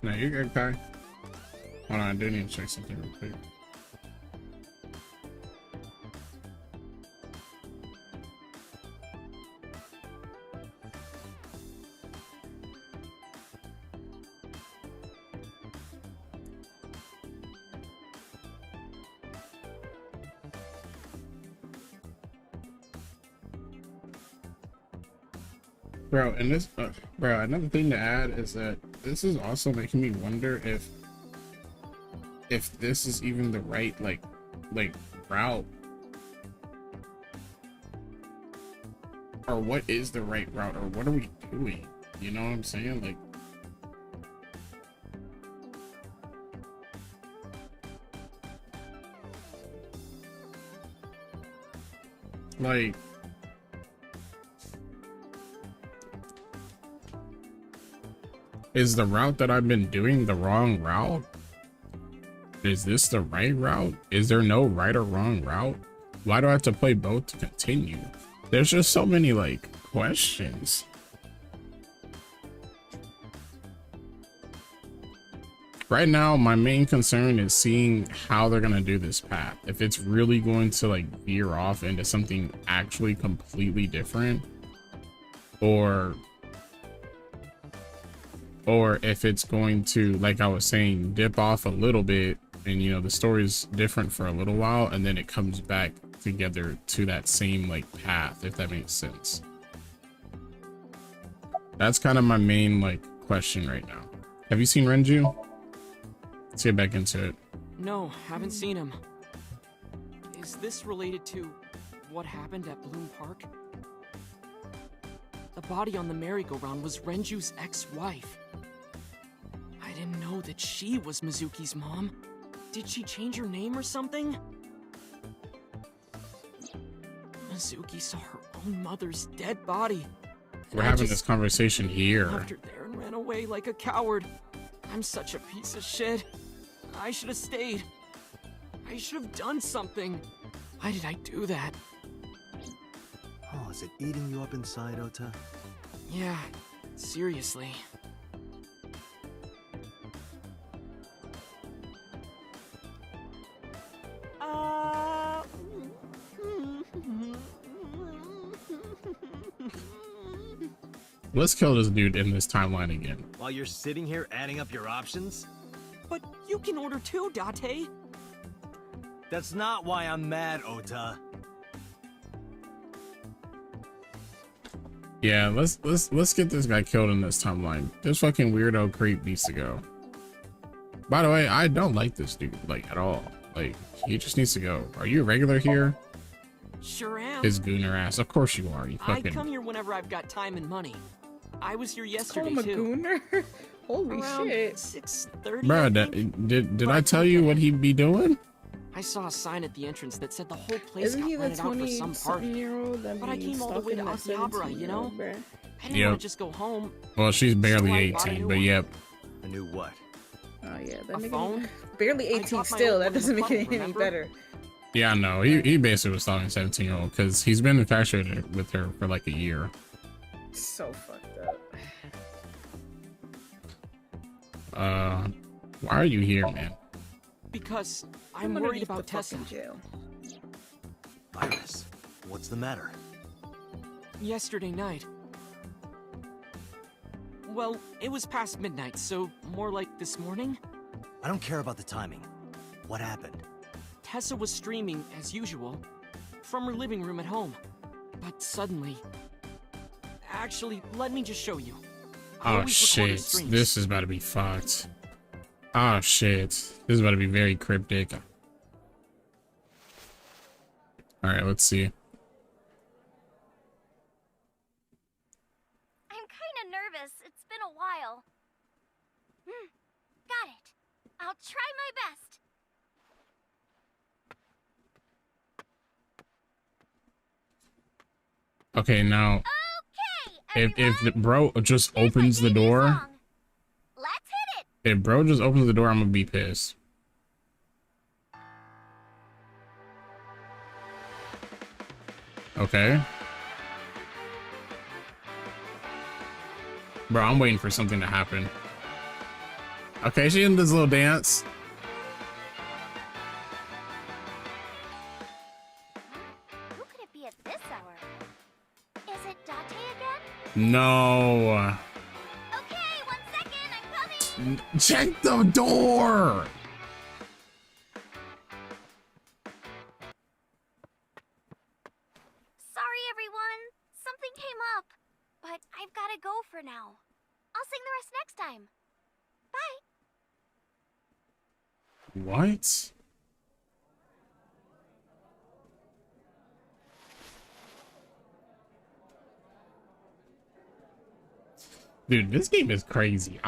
No, you're good, Kai. Hold on, I do need to check something real quick. Bro, and this, bro, another thing to add is that this is also making me wonder if this is even the right like route, or what is the right route, or what are we doing? You know what I'm saying? Like is the route that I've been doing the wrong route? Is this the right route? Is there no right or wrong route? Why do I have to play both to continue? There's just so many like questions. Right now, my main concern is seeing how they're gonna do this path. If it's really going to like veer off into something actually completely different, or if it's going to, like I was saying, dip off a little bit, and you know the story's different for a little while, and then it comes back together to that same like path, if that makes sense. That's kind of my main like question right now. Have you seen Renju? Let's get back into it. No, haven't seen him. Is this related to what happened at Bloom Park? The body on the merry-go-round was Renju's ex-wife. I didn't know that she was Mizuki's mom. Did she change her name or something? Mizuki saw her own mother's dead body. We're having this conversation here. Left her there and ran away like a coward. I'm such a piece of shit. I should have stayed. I should have done something. Why did I do that? Oh, is it eating you up inside, Ota? Yeah, seriously. Let's kill this dude in this timeline again. While you're sitting here adding up your options? But you can order too, Date. That's not why I'm mad, Ota. Yeah, let's get this guy killed in this timeline. This fucking weirdo creep needs to go. By the way, I don't like this dude, like, at all. Like, he just needs to go. Are you a regular here? Sure am. His gooner ass. Of course you are. You fucking... I come here whenever I've got time and money. I was here Call yesterday him a too. gooner? Holy Around shit. 6:30. Bro, I think. did I tell you what he'd be doing? I saw a sign at the entrance that said the whole place Isn't got he the rented out for some party. 20-something-year-old that But I be came all the way to stalking that Akihabara, you know? 17-year-old, bruh? I didn't Yep. want to just go home. Well, she's barely So I bought a 18, new but one. yep. A new what? Oh yeah, that A nigga phone? barely I 18 dropped my still. old That one in doesn't the make it puddle, any remember? better. Yeah, I know. He basically was talking 17-year-old because he's been infatuated with her for like a year. So fucked up. Why are you here, man? Because I'm gonna worried use the about Tessa. fucking jail. Iris, what's the matter? Yesterday night. Well, it was past midnight, so more like this morning. I don't care about the timing. What happened? Tessa was streaming, as usual, from her living room at home. But suddenly... Actually, let me just show you. I Oh always record her shit, streams. this is about to be fucked. Oh shit, this is about to be very cryptic. Alright, let's see. I'm kinda nervous. It's been a while. Got it. I'll try my best. Okay, now, Okay, if the bro just here's my opens the debut door, song. Let's hit it. if bro just opens the door, I'm gonna be pissed. Okay. Bro, I'm waiting for something to happen. Okay, she in this little dance. Who could it be at this hour? Is it Date again? No. Okay, 1 second, I'm coming. Check the door. Sorry, everyone. Something came up. But I've gotta go for now. I'll sing the rest next time. Bye. What? Dude, this game is crazy.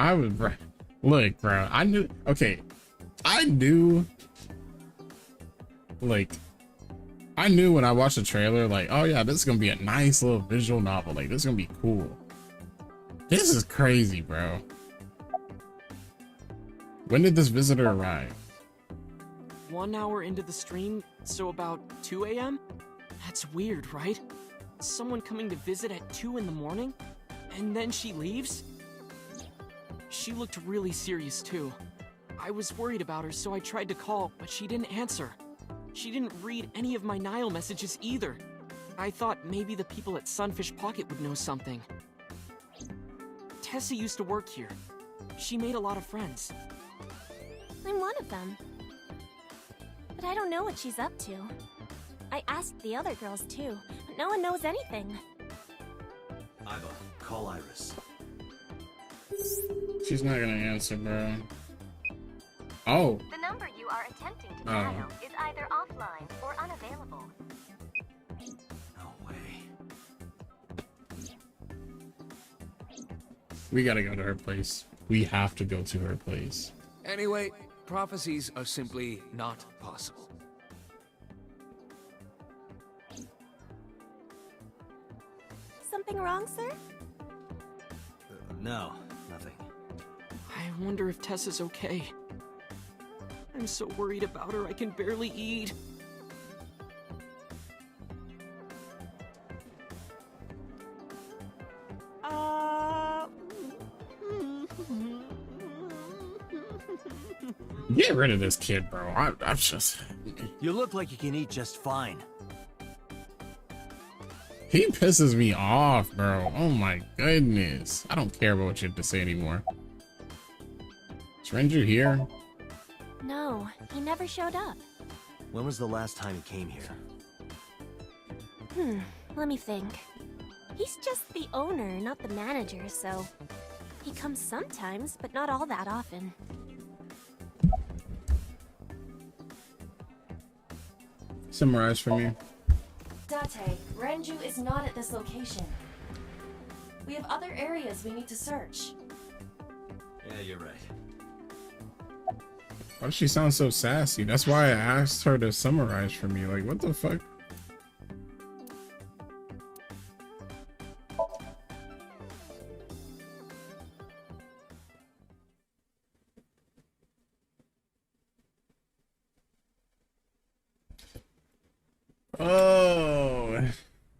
Look, bro. I knew. Okay, I knew. Like, I knew when I watched the trailer, like, oh yeah, this is gonna be a nice little visual novel. Like, this is gonna be cool. This is crazy, bro. When did this visitor arrive? 1 hour into the stream, so about 2 a.m.? That's weird, right? Someone coming to visit at 2 in the morning? And then she leaves? She looked really serious too. I was worried about her, so I tried to call, but she didn't answer. She didn't read any of my Nile messages either. I thought maybe the people at Sunfish Pocket would know something. Tessa used to work here. She made a lot of friends. I'm one of them. But I don't know what she's up to. I asked the other girls too, but no one knows anything. Iva, call Iris. She's not gonna answer, bro. Oh. The number you are attempting to dial is either offline or unavailable. No way. We gotta go to her place. We have to go to her place. Anyway, prophecies are simply not possible. something wrong, sir? No, nothing. I wonder if Tessa's okay. I'm so worried about her, I can barely eat. Get rid of this kid, bro. I'm just... You look like you can eat just fine. He pisses me off, bro. Oh my goodness. I don't care about what you have to say anymore. Is Renju here? No, he never showed up. When was the last time he came here? Let me think. He's just the owner, not the manager, so... He comes sometimes, but not all that often. Summarize for me. Date, Renju is not at this location. We have other areas we need to search. Yeah, you're right. Why does she sound so sassy? That's why I asked her to summarize for me. Like, what the fuck? Oh,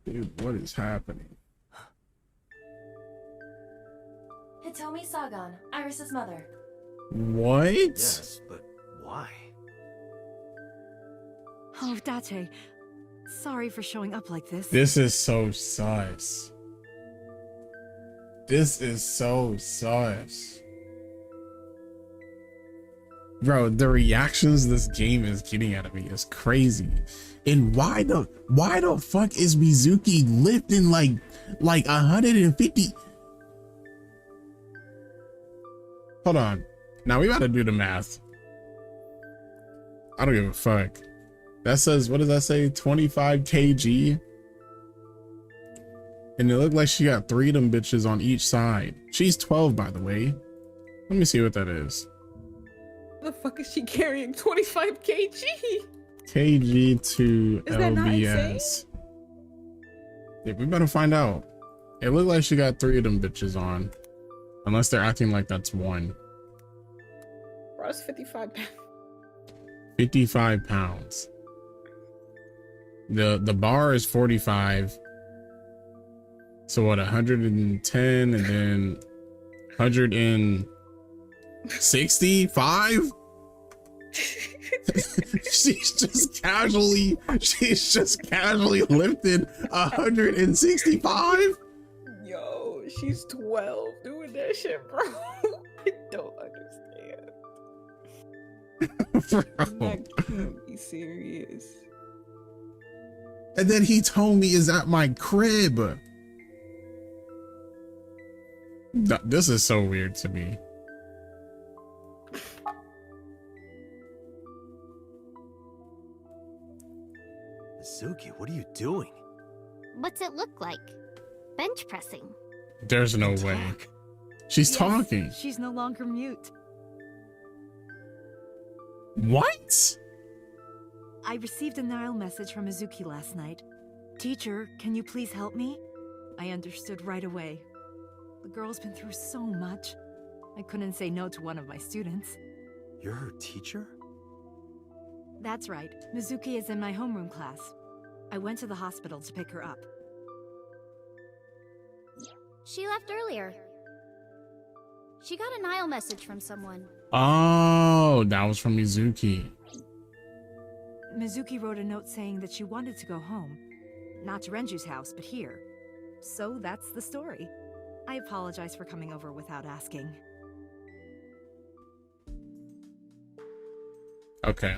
dude, what is happening? Hitomi Sagan, Iris's mother. What? Yes, but why? Oh, Date. Sorry for showing up like this. This is so sus. This is so sus. Bro, the reactions this game is getting out of me is crazy. And why the fuck is Mizuki lifting like 150? Hold on. Now we gotta do the math. I don't give a fuck. That says, what does that say? 25 kg? And it looked like she got 3 of them bitches on each side. She's 12, by the way. Let me see what that is. The fuck is she carrying 25 kg? kg to Is that not LBS. insane? Yeah, we better find out. It looked like she got 3 of them bitches on. Unless they're acting like that's 1. Bro, it's 55 pounds. 55 pounds. The bar is 45. So what, 110 and then 165? she's just casually lifted 165. Yo, she's 12 doing that shit, bro. I don't understand. Bro. That can't be serious. And then he told me is at my crib. This is so weird to me. Mizuki, what are you doing? What's it look like? Bench pressing. There's no way. She's Yes, talking. She's no longer mute. What? I received a Nile message from Mizuki last night. Teacher, can you please help me? I understood right away. The girl's been through so much. I couldn't say no to one of my students. You're her teacher? That's right. Mizuki is in my homeroom class. I went to the hospital to pick her up. She left earlier. She got a Nile message from someone. Oh, that was from Mizuki. Mizuki wrote a note saying that she wanted to go home. Not to Renju's house, but here. So that's the story. I apologize for coming over without asking. Okay,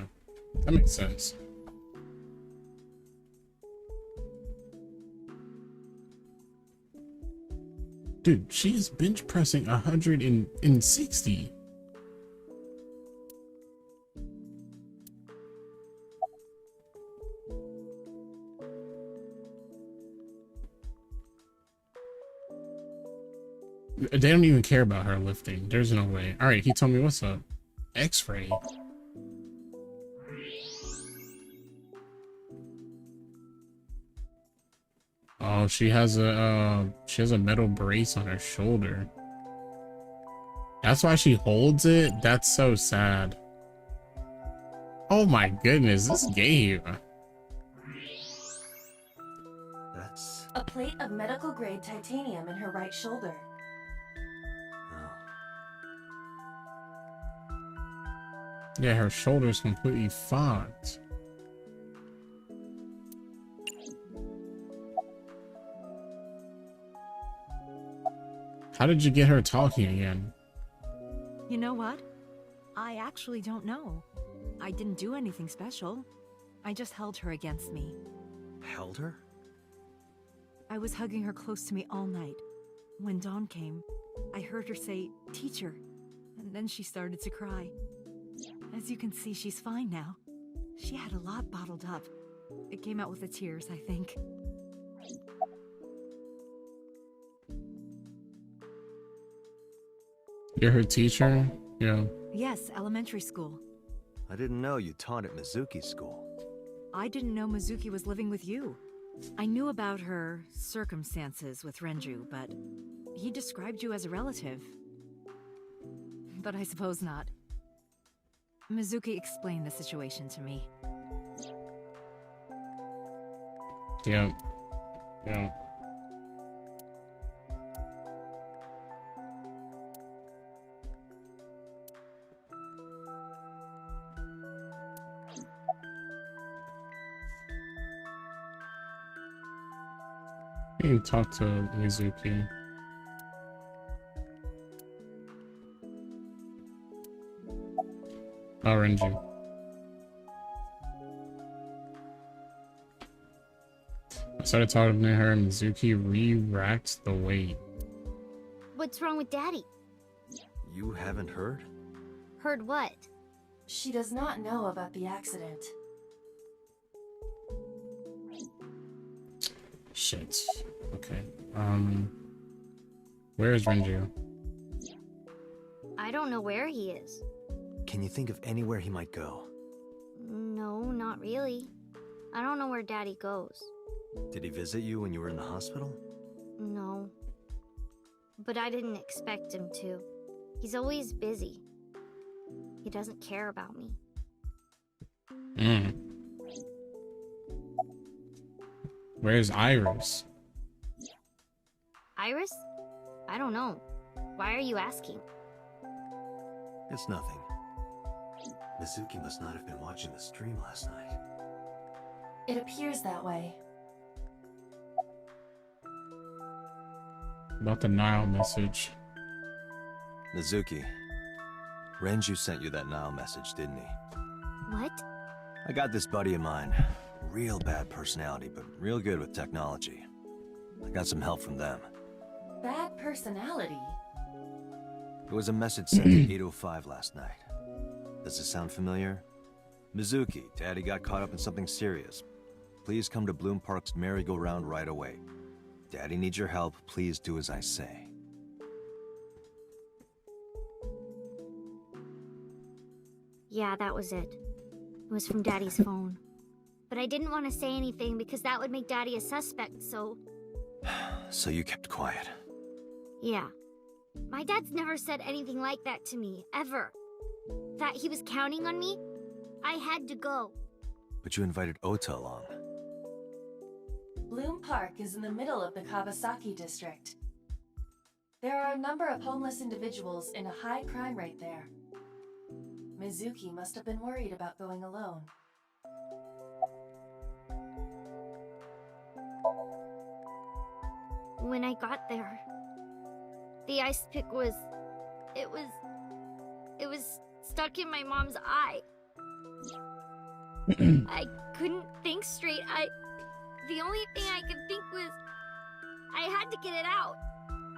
that makes sense. Dude, she's bench pressing 160. They don't even care about her lifting. There's no way. All right, he told me what's up. X-ray. Oh, she has a metal brace on her shoulder. That's why she holds it? That's so sad. Oh my goodness, this game. That's... A plate of medical grade titanium in her right shoulder. Oh. Yeah, her shoulder's completely fucked. How did you get her talking again? You know what? I actually don't know. I didn't do anything special. I just held her against me. Held her? I was hugging her close to me all night. When dawn came, I heard her say, "Teacher," and then she started to cry. As you can see, she's fine now. She had a lot bottled up. It came out with the tears, I think. You're her teacher? Yeah. Yes, elementary school. I didn't know you taught at Mizuki's school. I didn't know Mizuki was living with you. I knew about her circumstances with Renju, but he described you as a relative. But I suppose not. Mizuki explained the situation to me. Yeah. Yeah. You can talk to Mizuki. Oh, Renji. I started talking to her and Mizuki re-racked the weight. What's wrong with Daddy? You haven't heard? Heard what? She does not know about the accident. Shit. Okay. Where's Renju? I don't know where he is. Can you think of anywhere he might go? No, not really. I don't know where Daddy goes. Did he visit you when you were in the hospital? No. But I didn't expect him to. He's always busy. He doesn't care about me. Where's Iris? Iris? I don't know. Why are you asking? It's nothing. Mizuki must not have been watching the stream last night. It appears that way. About the Nile message. Mizuki, Renju sent you that Nile message, didn't he? What? I got this buddy of mine. Real bad personality, but real good with technology. I got some help from them. Bad personality? It was a message sent at 8:05 last night. Does it sound familiar? Mizuki, Daddy got caught up in something serious. Please come to Bloom Park's merry-go-round right away. Daddy needs your help. Please do as I say. Yeah, that was it. It was from Daddy's phone. But I didn't want to say anything because that would make Daddy a suspect, so... So you kept quiet. Yeah. My dad's never said anything like that to me, ever. That he was counting on me? I had to go. But you invited Ota along. Bloom Park is in the middle of the Kawasaki district. There are a number of homeless individuals in a high crime rate there. Mizuki must have been worried about going alone. When I got there, the ice pick was... It was stuck in my mom's eye. I couldn't think straight. The only thing I could think was... I had to get it out.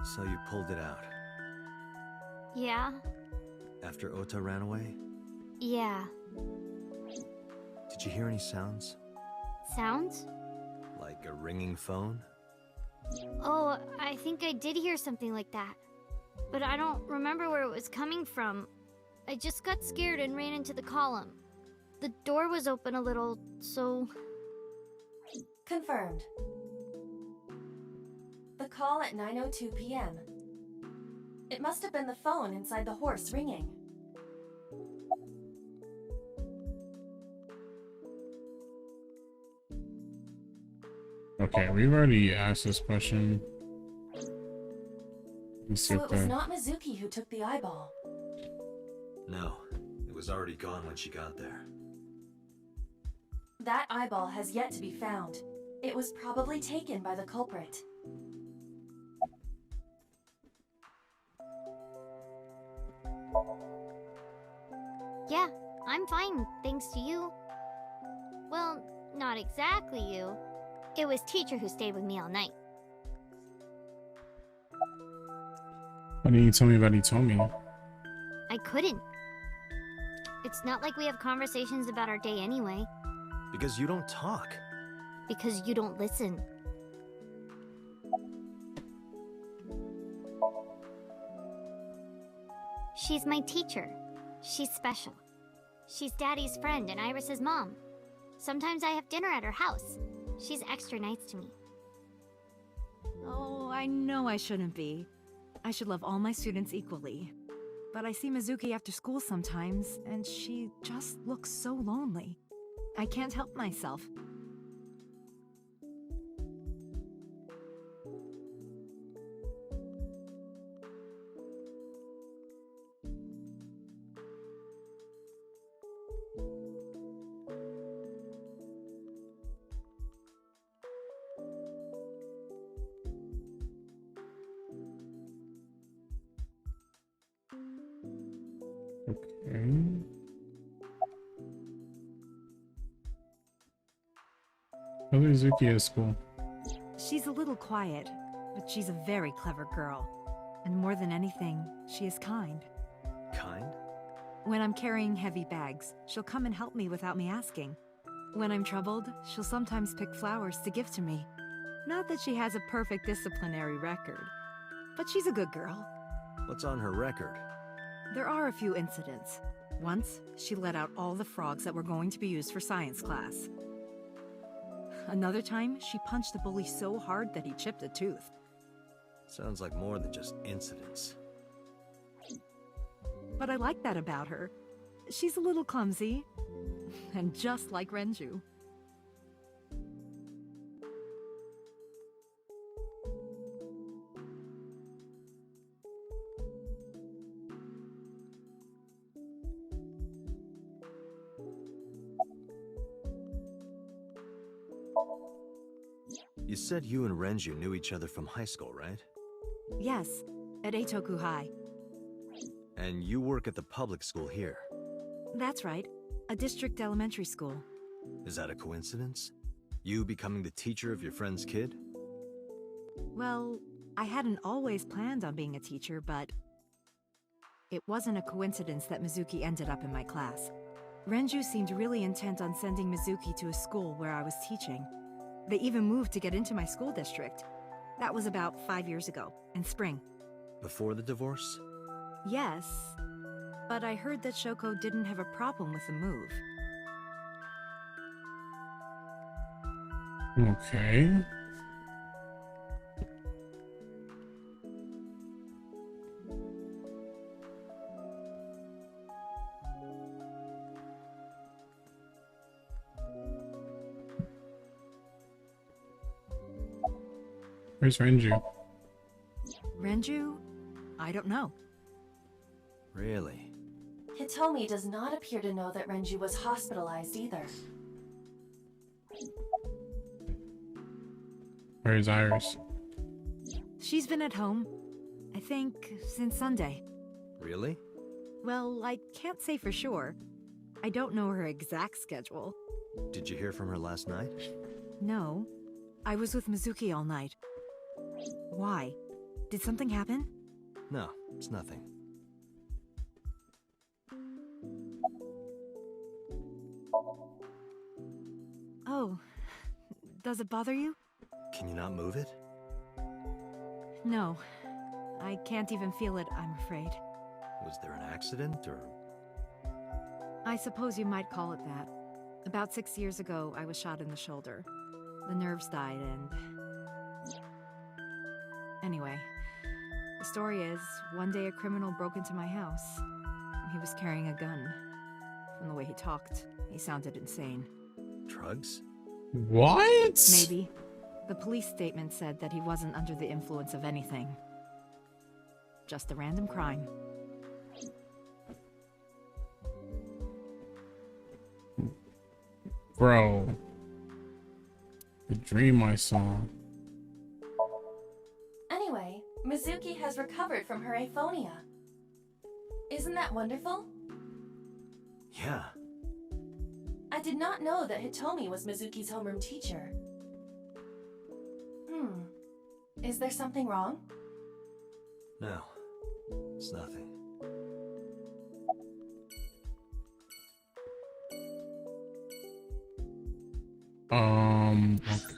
So you pulled it out. Yeah? After Ota ran away? Yeah. Did you hear any sounds? Sounds? Like a ringing phone? Oh, I think I did hear something like that. But I don't remember where it was coming from. I just got scared and ran into the column. The door was open a little, so... Confirmed. call at 9:02 p.m. It must have been the phone inside the horse ringing. Okay, we've already asked this question. Let's see So if it was the- not Mizuki who took the eyeball. No, it was already gone when she got there. That eyeball has yet to be found. It was probably taken by the culprit. Yeah, I'm fine, thanks to you. Well, not exactly you. It was teacher who stayed with me all night. Why didn't you tell me about Itomi? I couldn't. It's not like we have conversations about our day anyway, Because you don't talk. because you don't listen. She's my teacher. She's special. She's Daddy's friend and Iris's mom. Sometimes I have dinner at her house. She's extra nice to me. Oh, I know I shouldn't be. I should love all my students equally. But I see Mizuki after school sometimes, and she just looks so lonely. I can't help myself. Okay. How's Mizuki at school? She's a little quiet, but she's a very clever girl. And more than anything, she is kind. Kind? When I'm carrying heavy bags, she'll come and help me without me asking. When I'm troubled, she'll sometimes pick flowers to give to me. Not that she has a perfect disciplinary record, but she's a good girl. What's on her record? There are a few incidents. Once, she let out all the frogs that were going to be used for science class. Another time, she punched a bully so hard that he chipped a tooth. Sounds like more than just incidents. But I like that about her. She's a little clumsy, and just like Renju. You said you and Renju knew each other from high school, right? Yes, at Eitoku High. And you work at the public school here. That's right, a district elementary school. Is that a coincidence? You becoming the teacher of your friend's kid? Well, I hadn't always planned on being a teacher, but it wasn't a coincidence that Mizuki ended up in my class. Renju seemed really intent on sending Mizuki to a school where I was teaching. They even moved to get into my school district. That was about 5 years ago, in spring. Before the divorce? Yes, but I heard that Shoko didn't have a problem with the move. Okay. Where's Renju? Renju? I don't know. Really? Hitomi does not appear to know that Renju was hospitalized either. Where's Iris? She's been at home, I think, since Sunday. Really? Well, I can't say for sure. I don't know her exact schedule. Did you hear from her last night? No. I was with Mizuki all night. Why? Did something happen? No, it's nothing. Oh. Does it bother you? Can you not move it? No. I can't even feel it, I'm afraid. Was there an accident, or...? I suppose you might call it that. About 6 years ago, I was shot in the shoulder. The nerves died and... Anyway, the story is, one day a criminal broke into my house. He was carrying a gun. From the way he talked, he sounded insane. Drugs? What? Maybe. The police statement said that he wasn't under the influence of anything. Just a random crime. Bro. The dream I saw. Anyway, Mizuki has recovered from her aphonia. Isn't that wonderful? Yeah. I did not know that Hitomi was Mizuki's homeroom teacher. Is there something wrong? No. It's nothing.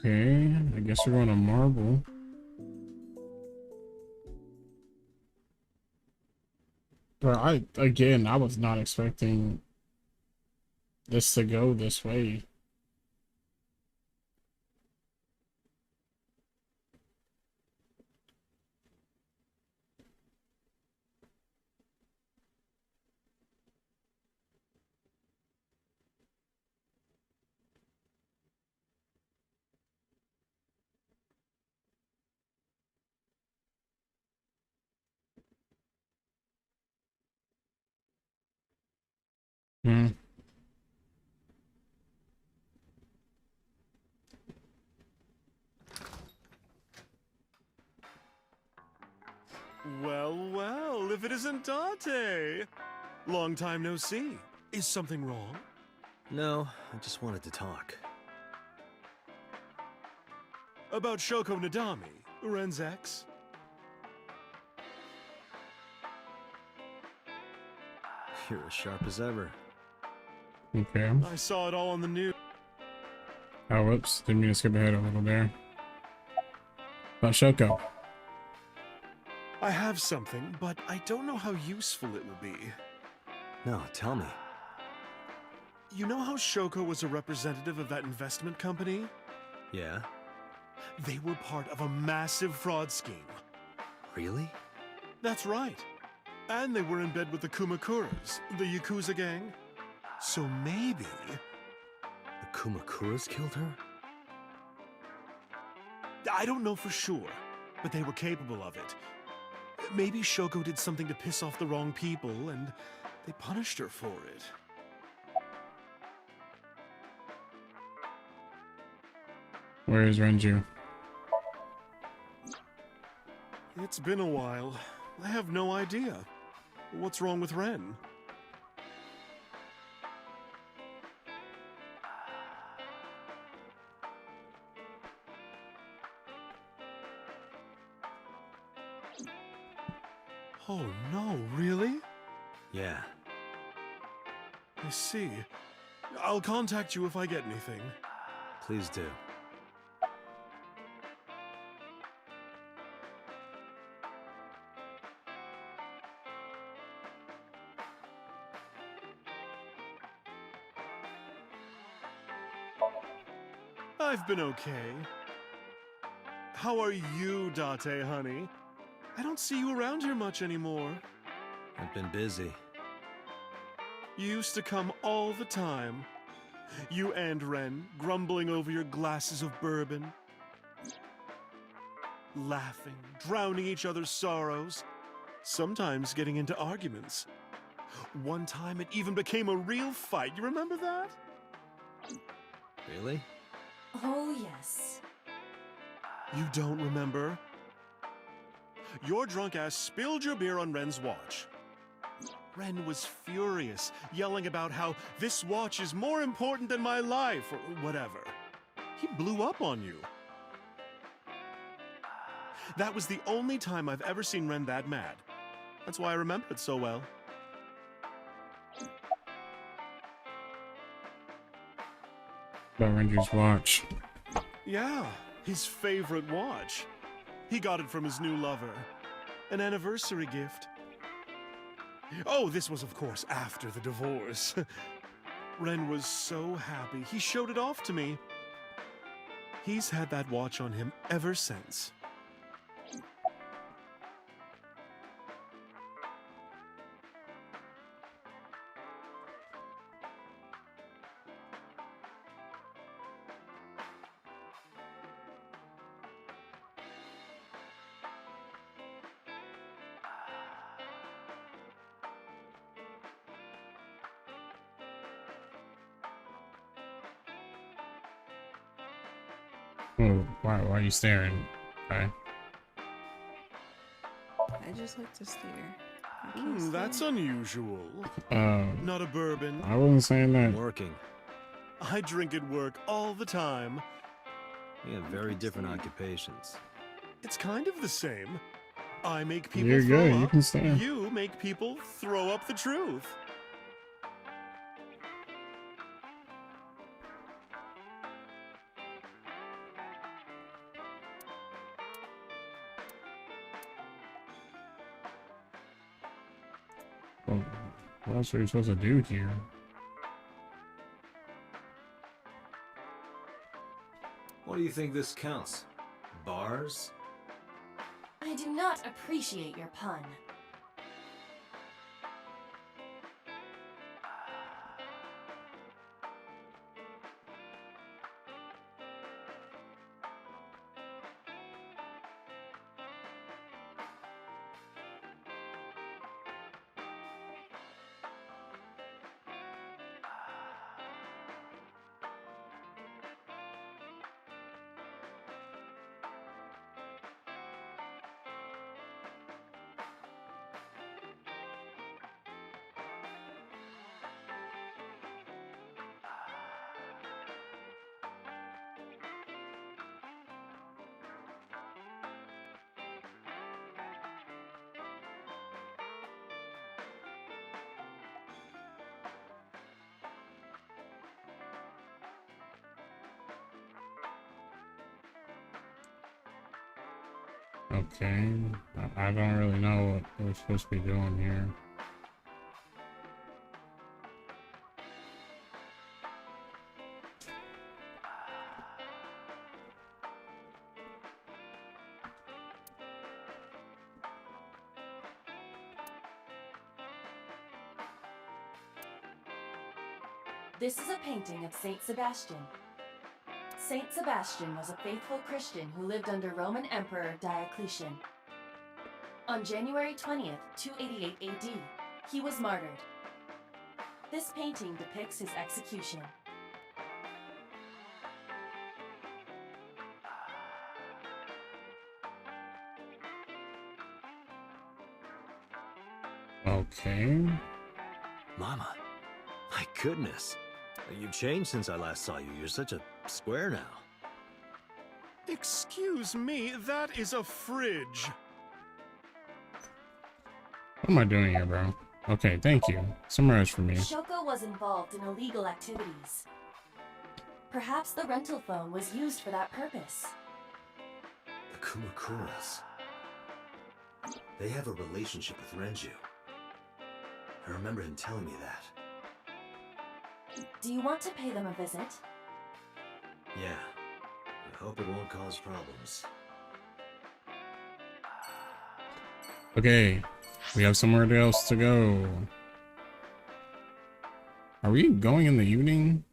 Okay. I guess we're going to Marble. But I was not expecting this to go this way. Hmm. Well, well, if it isn't Date! Long time no see. Is something wrong? No, I just wanted to talk. About Shoko Nadami, Ren's ex? You're as sharp as ever. Okay. I saw it all on the news. Oh, whoops. Didn't mean to skip ahead a little there. About Shoko. I have something, but I don't know how useful it will be. No, tell me. You know how Shoko was a representative of that investment company? Yeah? They were part of a massive fraud scheme. Really? That's right. And they were in bed with the Kumakuras, the Yakuza gang. So maybe... The Kumakuras killed her? I don't know for sure, but they were capable of it. Maybe Shoko did something to piss off the wrong people, and they punished her for it. Where is Renju? It's been a while. I have no idea. What's wrong with Ren? Oh no, really? Yeah. I see. I'll contact you if I get anything. Please do. I've been okay. How are you, Date, honey? I don't see you around here much anymore. I've been busy. You used to come all the time. You and Ren, grumbling over your glasses of bourbon. Laughing, drowning each other's sorrows. Sometimes getting into arguments. One time it even became a real fight. You remember that? Really? Oh, yes. You don't remember? Your drunk ass spilled your beer on Ren's watch. Ren was furious, yelling about how this watch is more important than my life, or whatever. He blew up on you. That was the only time I've ever seen Ren that mad. That's why I remember it so well. About Renju's watch. Yeah, his favorite watch. He got it from his new lover. An anniversary gift. Oh, this was, of course, after the divorce. Ren was so happy. He showed it off to me. He's had that watch on him ever since. Oh, why are you staring? Okay. I just like to stare. I can't stare. That's unusual. Not a bourbon. I wasn't saying that. Working. I drink at work all the time. We have very different occupations. It's kind of the same. I make people You're throw good. up. You can stare. You make people throw up the truth. Well, what else are you supposed to do here? What do you think this counts? Bars? I do not appreciate your pun. Okay. I don't really know what we're supposed to be doing here. This is a painting of Saint Sebastian. Saint Sebastian was a faithful Christian who lived under Roman Emperor Diocletian. On January 20th, 288 AD, he was martyred. This painting depicts his execution. Okay. Mama, my goodness. You've changed since I last saw you. You're such a square now. Excuse me, that is a fridge. What am I doing here, bro? Okay, thank you. Summarize for me. Shoko was involved in illegal activities. Perhaps the rental phone was used for that purpose. The Kumakuras. They have a relationship with Renju. I remember him telling me that. Do you want to pay them a visit? Yeah. I hope it won't cause problems. Okay. We have somewhere else to go. Are we going in the evening?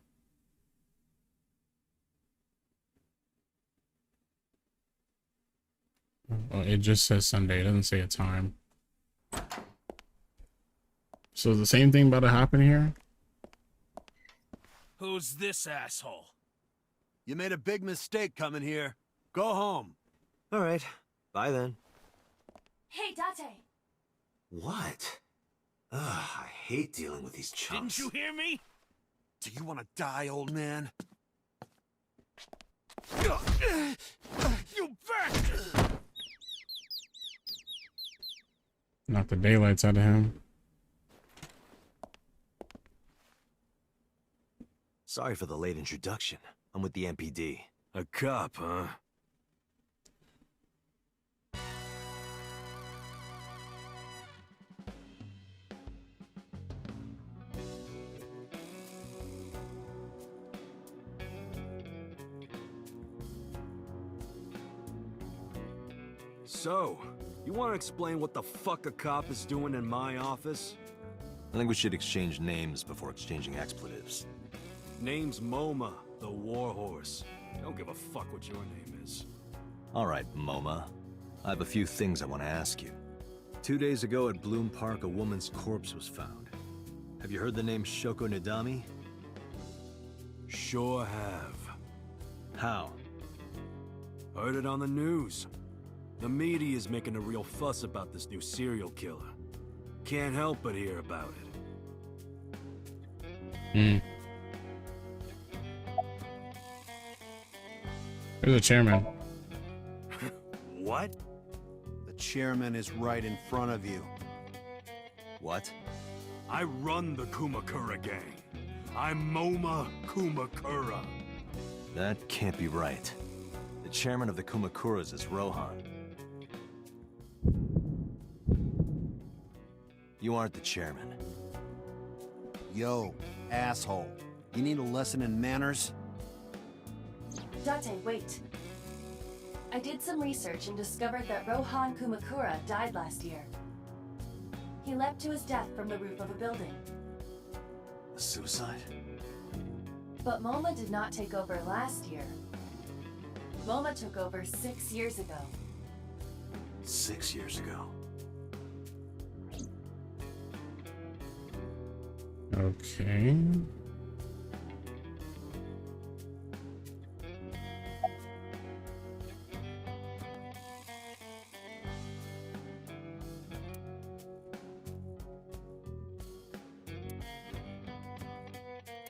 Well, it just says Sunday. It doesn't say a time. So the same thing about to happen here? Who's this asshole? You made a big mistake coming here. Go home. All right. Bye then. Hey, Date! What? Ugh, I hate dealing with these chumps. Didn't you hear me? Do you want to die, old man? You back! Knock the daylights out of him. Sorry for the late introduction. I'm with the MPD. A cop, huh? So, you want to explain what the fuck a cop is doing in my office? I think we should exchange names before exchanging expletives. Name's MoMA, the Warhorse. I don't give a fuck what your name is. All right, MoMA. I have a few things I want to ask you. 2 days ago at Bloom Park, a woman's corpse was found. Have you heard the name Shoko Nidami? Sure have. How? Heard it on the news. The media is making a real fuss about this new serial killer. Can't help but hear about it. Where's the chairman? What? The chairman is right in front of you. What? I run the Kumakura gang. I'm Moma Kumakura. That can't be right. The chairman of the Kumakuras is Rohan. You aren't the chairman. Yo, asshole. You need a lesson in manners? Date, wait. I did some research and discovered that Rohan Kumakura died last year. He leapt to his death from the roof of a building. A suicide? But Moma did not take over last year. Moma took over 6 years ago. 6 years ago. Okay.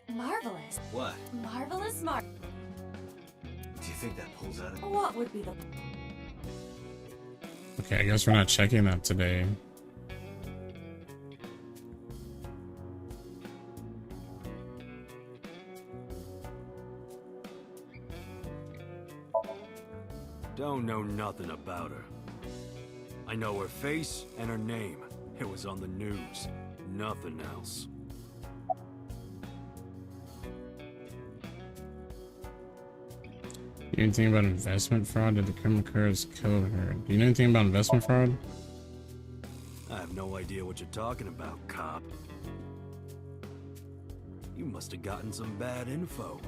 Marvelous. What? Marvelous Do you think that pulls out of... What would be the... Okay, I guess we're not checking that today. Don't know nothing about her. I know her face and her name. It was on the news. Nothing else. Do you know anything about investment fraud? Did the Kumakuras kill her? Do you know anything about investment fraud? I have no idea what you're talking about, cop. You must have gotten some bad info.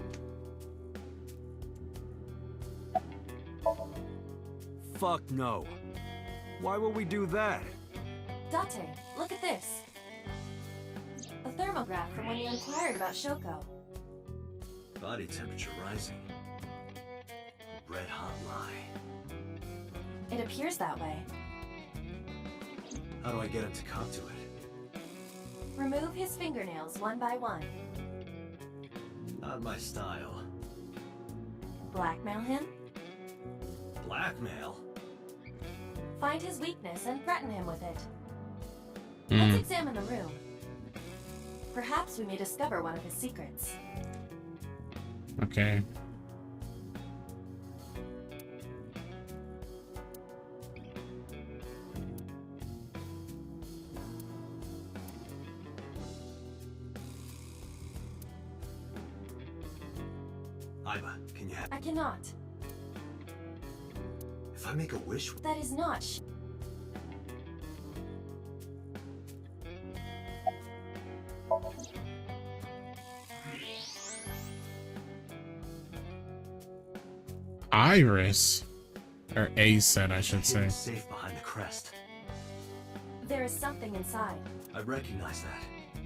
Fuck no. Why would we do that? Date, look at this. A thermograph from when you inquired about Shoko. Body temperature rising. A red hot lie. It appears that way. How do I get him to cop to it? Remove his fingernails one by one. Not my style. Blackmail him. Blackmail? Find his weakness and threaten him with it. Let's examine the room. Perhaps we may discover one of his secrets. Okay. Iba, can you have... I cannot. If I make a wish... That is not Iris? Or A said, I should say. Safe behind the crest. There is something inside. I recognize that.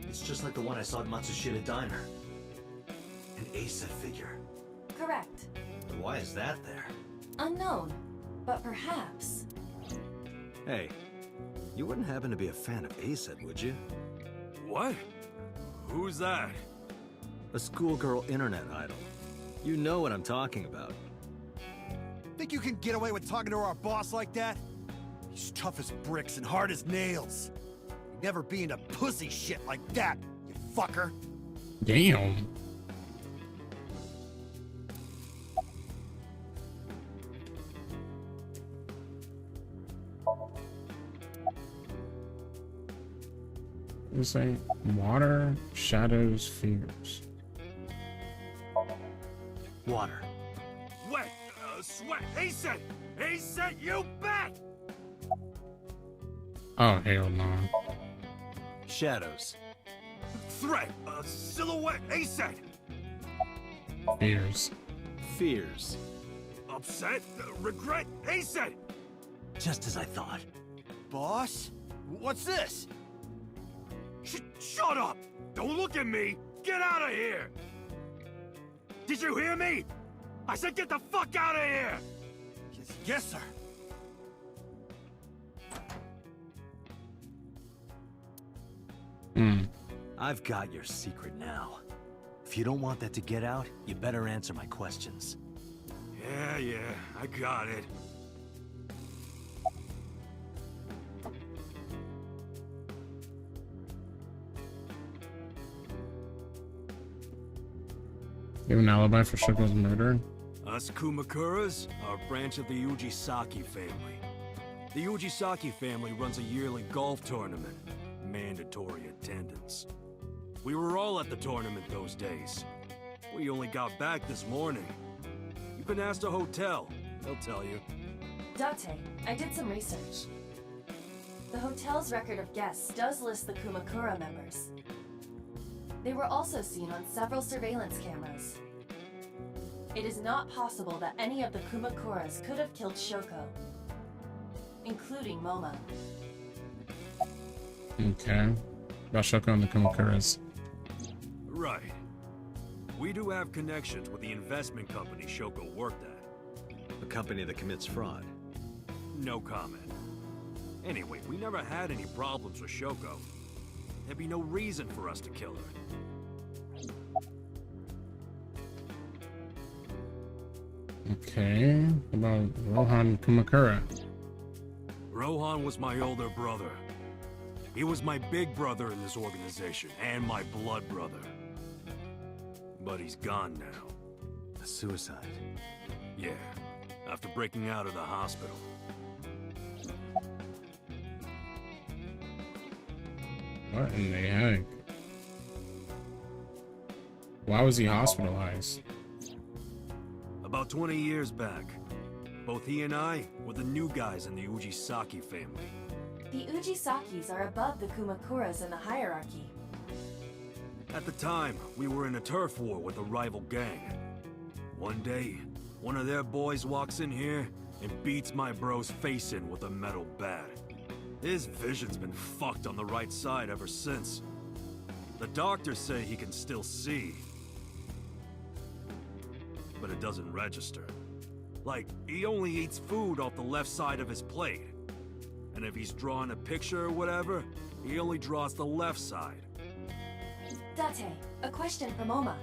It's just like the one I saw at Matsushita Diner. An ASET figure. Correct. But why is that there? Unknown. But perhaps. Hey, you wouldn't happen to be a fan of ASET, would you? What? Who's that? A schoolgirl internet idol. You know what I'm talking about. Think you can get away with talking to our boss like that? He's tough as bricks and hard as nails. You'd never be into pussy shit like that, you fucker. Damn. It's like water, shadows, fears. Water. Wet, sweat, ASET! ASET, you bet! Oh, hell no. Shadows. Threat, silhouette, ASET! Fears. Fears. Upset, regret, ASET! Just as I thought. Boss? What's this? Shut up! Don't look at me! Get out of here! Did you hear me? I said get the fuck out of here! Yes, sir. I've got your secret now. If you don't want that to get out, you better answer my questions. Yeah, I got it. You have an alibi for Shoko's murder? Us Kumakuras are a branch of the Ujisaki family. The Ujisaki family runs a yearly golf tournament. Mandatory attendance. We were all at the tournament those days. We only got back this morning. You can ask the hotel. They'll tell you. Date, I did some research. The hotel's record of guests does list the Kumakura members. They were also seen on several surveillance cameras. It is not possible that any of the Kumakuras could have killed Shoko, including Moma. Okay. About Shoko and the Kumakuras. Right. We do have connections with the investment company Shoko worked at. A company that commits fraud. No comment. Anyway, we never had any problems with Shoko. There'd be no reason for us to kill her. Okay. About Rohan Kumakura. Rohan was my older brother. He was my big brother in this organization, and my blood brother. But he's gone now. A suicide. Yeah, after breaking out of the hospital. What in the heck? Why was he hospitalized? About 20 years back, both he and I were the new guys in the Ujisaki family. The Ujisakis are above the Kumakuras in the hierarchy. At the time, we were in a turf war with a rival gang. One day, one of their boys walks in here and beats my bro's face in with a metal bat. His vision's been fucked on the right side ever since. The doctors say he can still see, but it doesn't register. Like, he only eats food off the left side of his plate. And if he's drawing a picture or whatever, he only draws the left side. Date, a question for Moma.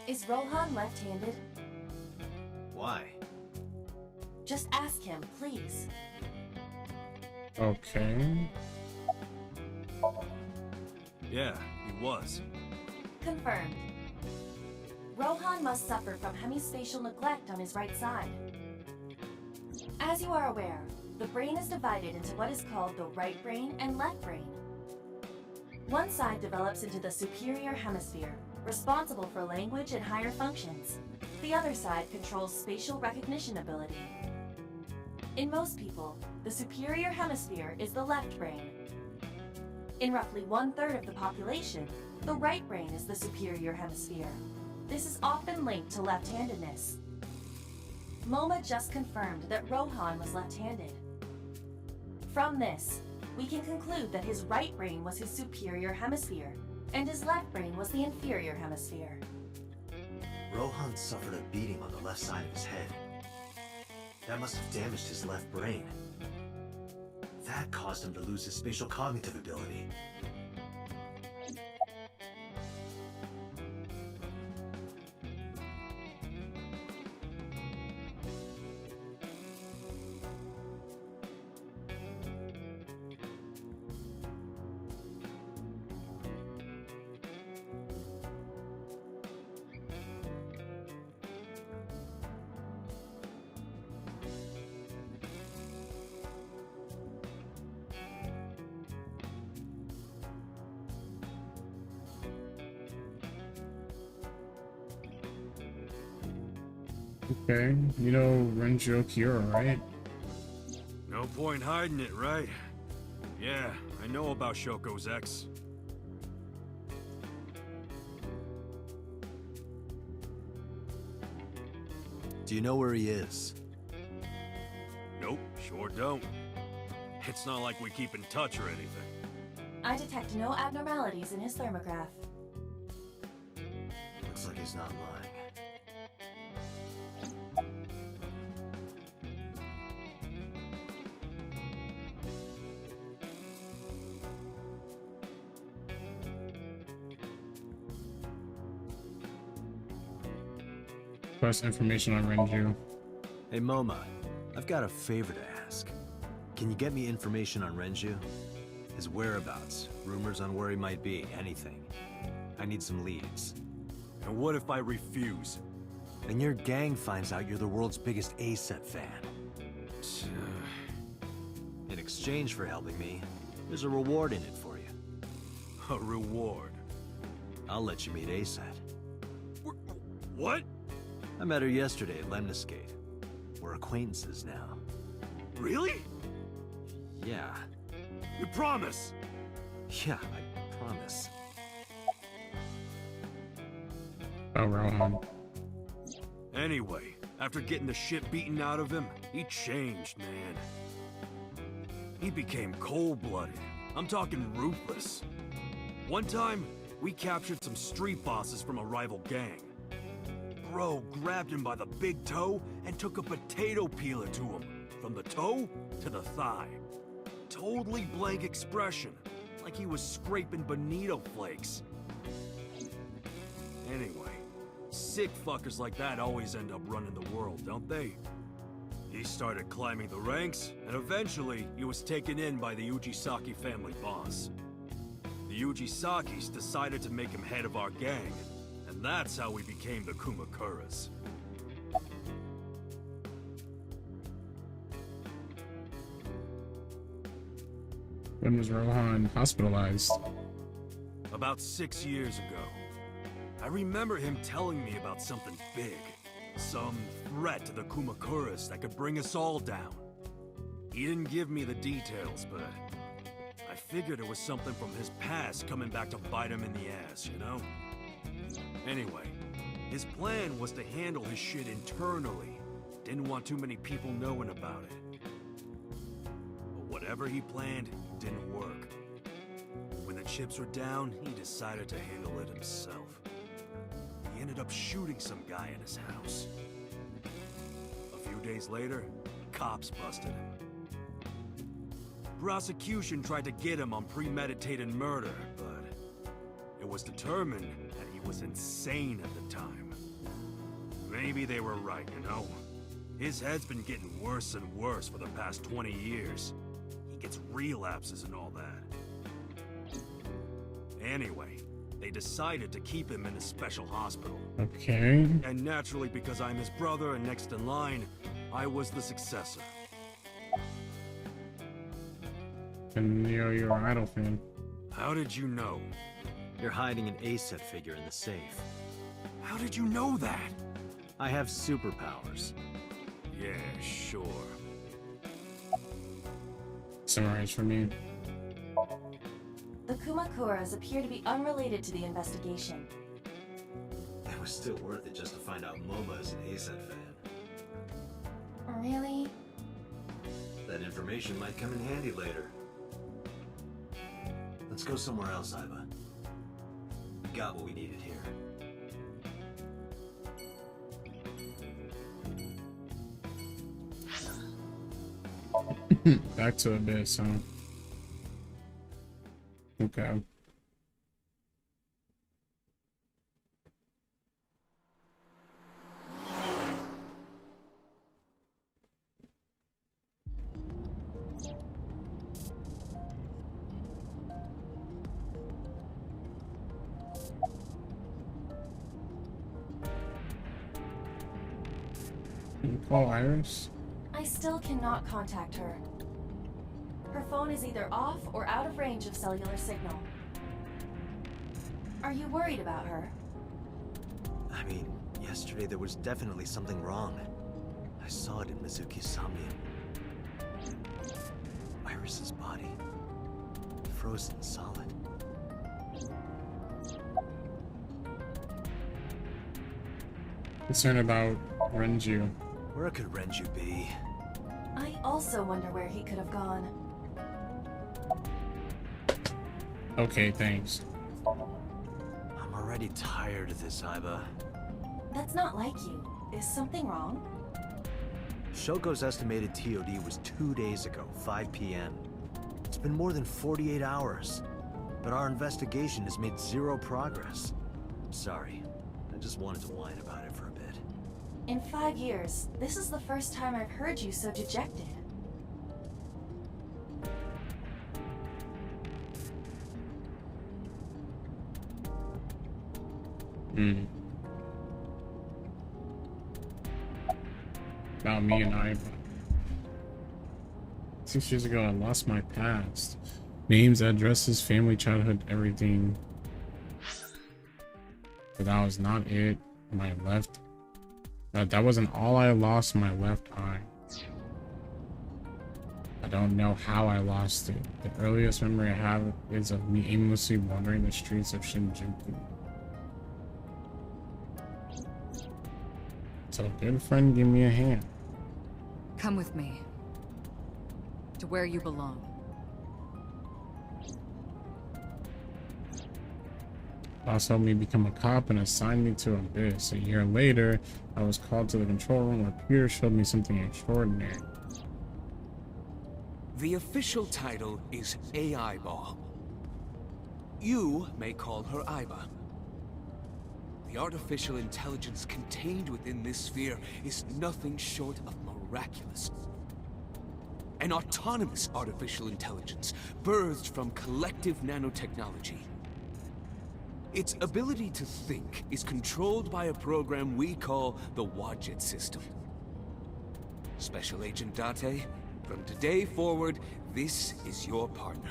Is Rohan left-handed? Why? Just ask him, please. Okay. Yeah, he was. Confirmed. Rohan must suffer from hemispatial neglect on his right side. As you are aware, the brain is divided into what is called the right brain and left brain. One side develops into the superior hemisphere, responsible for language and higher functions. The other side controls spatial recognition ability. In most people, the superior hemisphere is the left brain. In roughly 1/3 of the population, the right brain is the superior hemisphere. This is often linked to left-handedness. Moma just confirmed that Rohan was left-handed. From this, we can conclude that his right brain was his superior hemisphere, and his left brain was the inferior hemisphere. Rohan suffered a beating on the left side of his head. That must have damaged his left brain. That caused him to lose his spatial cognitive ability. Okay. You know Renjo Kira, right? No point hiding it, right? Yeah, I know about Shoko's ex. Do you know where he is? Nope, sure don't. It's not like we keep in touch or anything. I detect no abnormalities in his thermograph. Looks like he's not lying. Request information on Renju. Hey Moma, I've got a favor to ask. Can you get me information on Renju? His whereabouts, rumors on where he might be, anything. I need some leads. And what if I refuse? And your gang finds out you're the world's biggest A-set fan. In exchange for helping me, there's a reward in it for you. A reward? I'll let you meet A-set. What? I met her yesterday at Lemniscate. We're acquaintances now. Really? Yeah. You promise? Yeah, I promise. Oh, Rohan. Anyway, after getting the shit beaten out of him, he changed, man. He became cold-blooded. I'm talking ruthless. One time, we captured some street bosses from a rival gang. Bro grabbed him by the big toe and took a potato peeler to him, from the toe to the thigh. Totally blank expression, like he was scraping bonito flakes. Anyway, sick fuckers like that always end up running the world, don't they? He started climbing the ranks, and eventually he was taken in by the Ujisaki family boss. The Ujisakis decided to make him head of our gang, and that's how we became the Kumakuras. When was Rohan hospitalized? About 6 years ago. I remember him telling me about something big. Some threat to the Kumakuras that could bring us all down. He didn't give me the details, but I figured it was something from his past coming back to bite him in the ass, you know? Anyway, his plan was to handle his shit internally. Didn't want too many people knowing about it. But whatever he planned didn't work. When the chips were down, he decided to handle it himself. He ended up shooting some guy in his house. A few days later, cops busted him. Prosecution tried to get him on premeditated murder, but it was determined that he was insane at the time. Maybe they were right, you know? His head's been getting worse and worse for the past 20 years. He gets relapses and all that. Anyway, they decided to keep him in a special hospital. Okay. And naturally, because I'm his brother and next in line, I was the successor. And you're an Idol fan. How did you know? You're hiding an A-set figure in the safe. How did you know that? I have superpowers. Yeah, sure. Summarize for me. The Kumakuras appear to be unrelated to the investigation. It was still worth it just to find out Moma is an A-set fan. Really? That information might come in handy later. Let's go somewhere else, Iba. We got what we needed here. Back to Abyss, huh? Okay. Can you call Iris? I still cannot contact her. Her phone is either off or out of range of cellular signal. Are you worried about her? I mean, yesterday there was definitely something wrong. I saw it in Mizuki's Somnium. Iris's body. Frozen solid. Concerned about Renju. Where could Renju be? I also wonder where he could have gone. Okay, thanks. I'm already tired of this, Iba. That's not like you. Is something wrong? Shoko's estimated TOD was 2 days ago, 5 p.m. It's been more than 48 hours. But our investigation has made zero progress. Sorry. I just wanted to whine about it for a bit. In 5 years, this is the first time I've heard you so dejected. About me and I. 6 years ago, I lost my past. Names, addresses, family, childhood, everything. But that was not it. My left. That wasn't all I lost. My left eye. I don't know how I lost it. The earliest memory I have is of me aimlessly wandering the streets of Shinjuku. So, good friend, give me a hand. Come with me. To where you belong. Boss helped me become a cop and assigned me to Abyss. A year later, I was called to the control room where Peter showed me something extraordinary. The official title is AI Ball. You may call her Aiba. The artificial intelligence contained within this sphere is nothing short of miraculous. An autonomous artificial intelligence birthed from collective nanotechnology. Its ability to think is controlled by a program we call the Wadjet system. Special Agent Date, from today forward, this is your partner.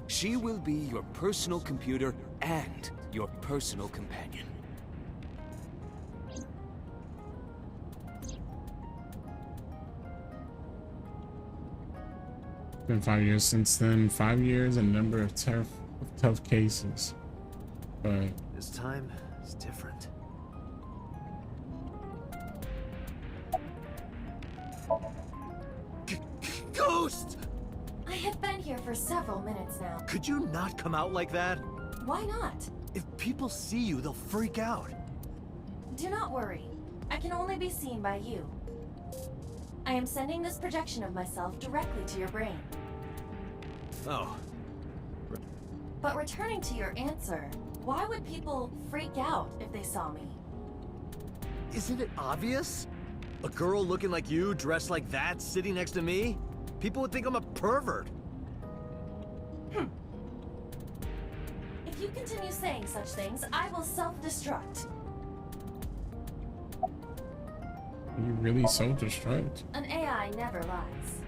She will be your personal computer and your personal companion. Been 5 years since then. 5 years and a number of tough cases. But this time is different. Ghost! I have been here for several minutes now. Could you not come out like that? Why not? If people see you, they'll freak out. Do not worry. I can only be seen by you. I am sending this projection of myself directly to your brain. Oh. But returning to your answer, why would people freak out if they saw me? Isn't it obvious? A girl looking like you, dressed like that, sitting next to me? People would think I'm a pervert. If you continue saying such things, I will self-destruct. you really self-destruct? An AI never lies.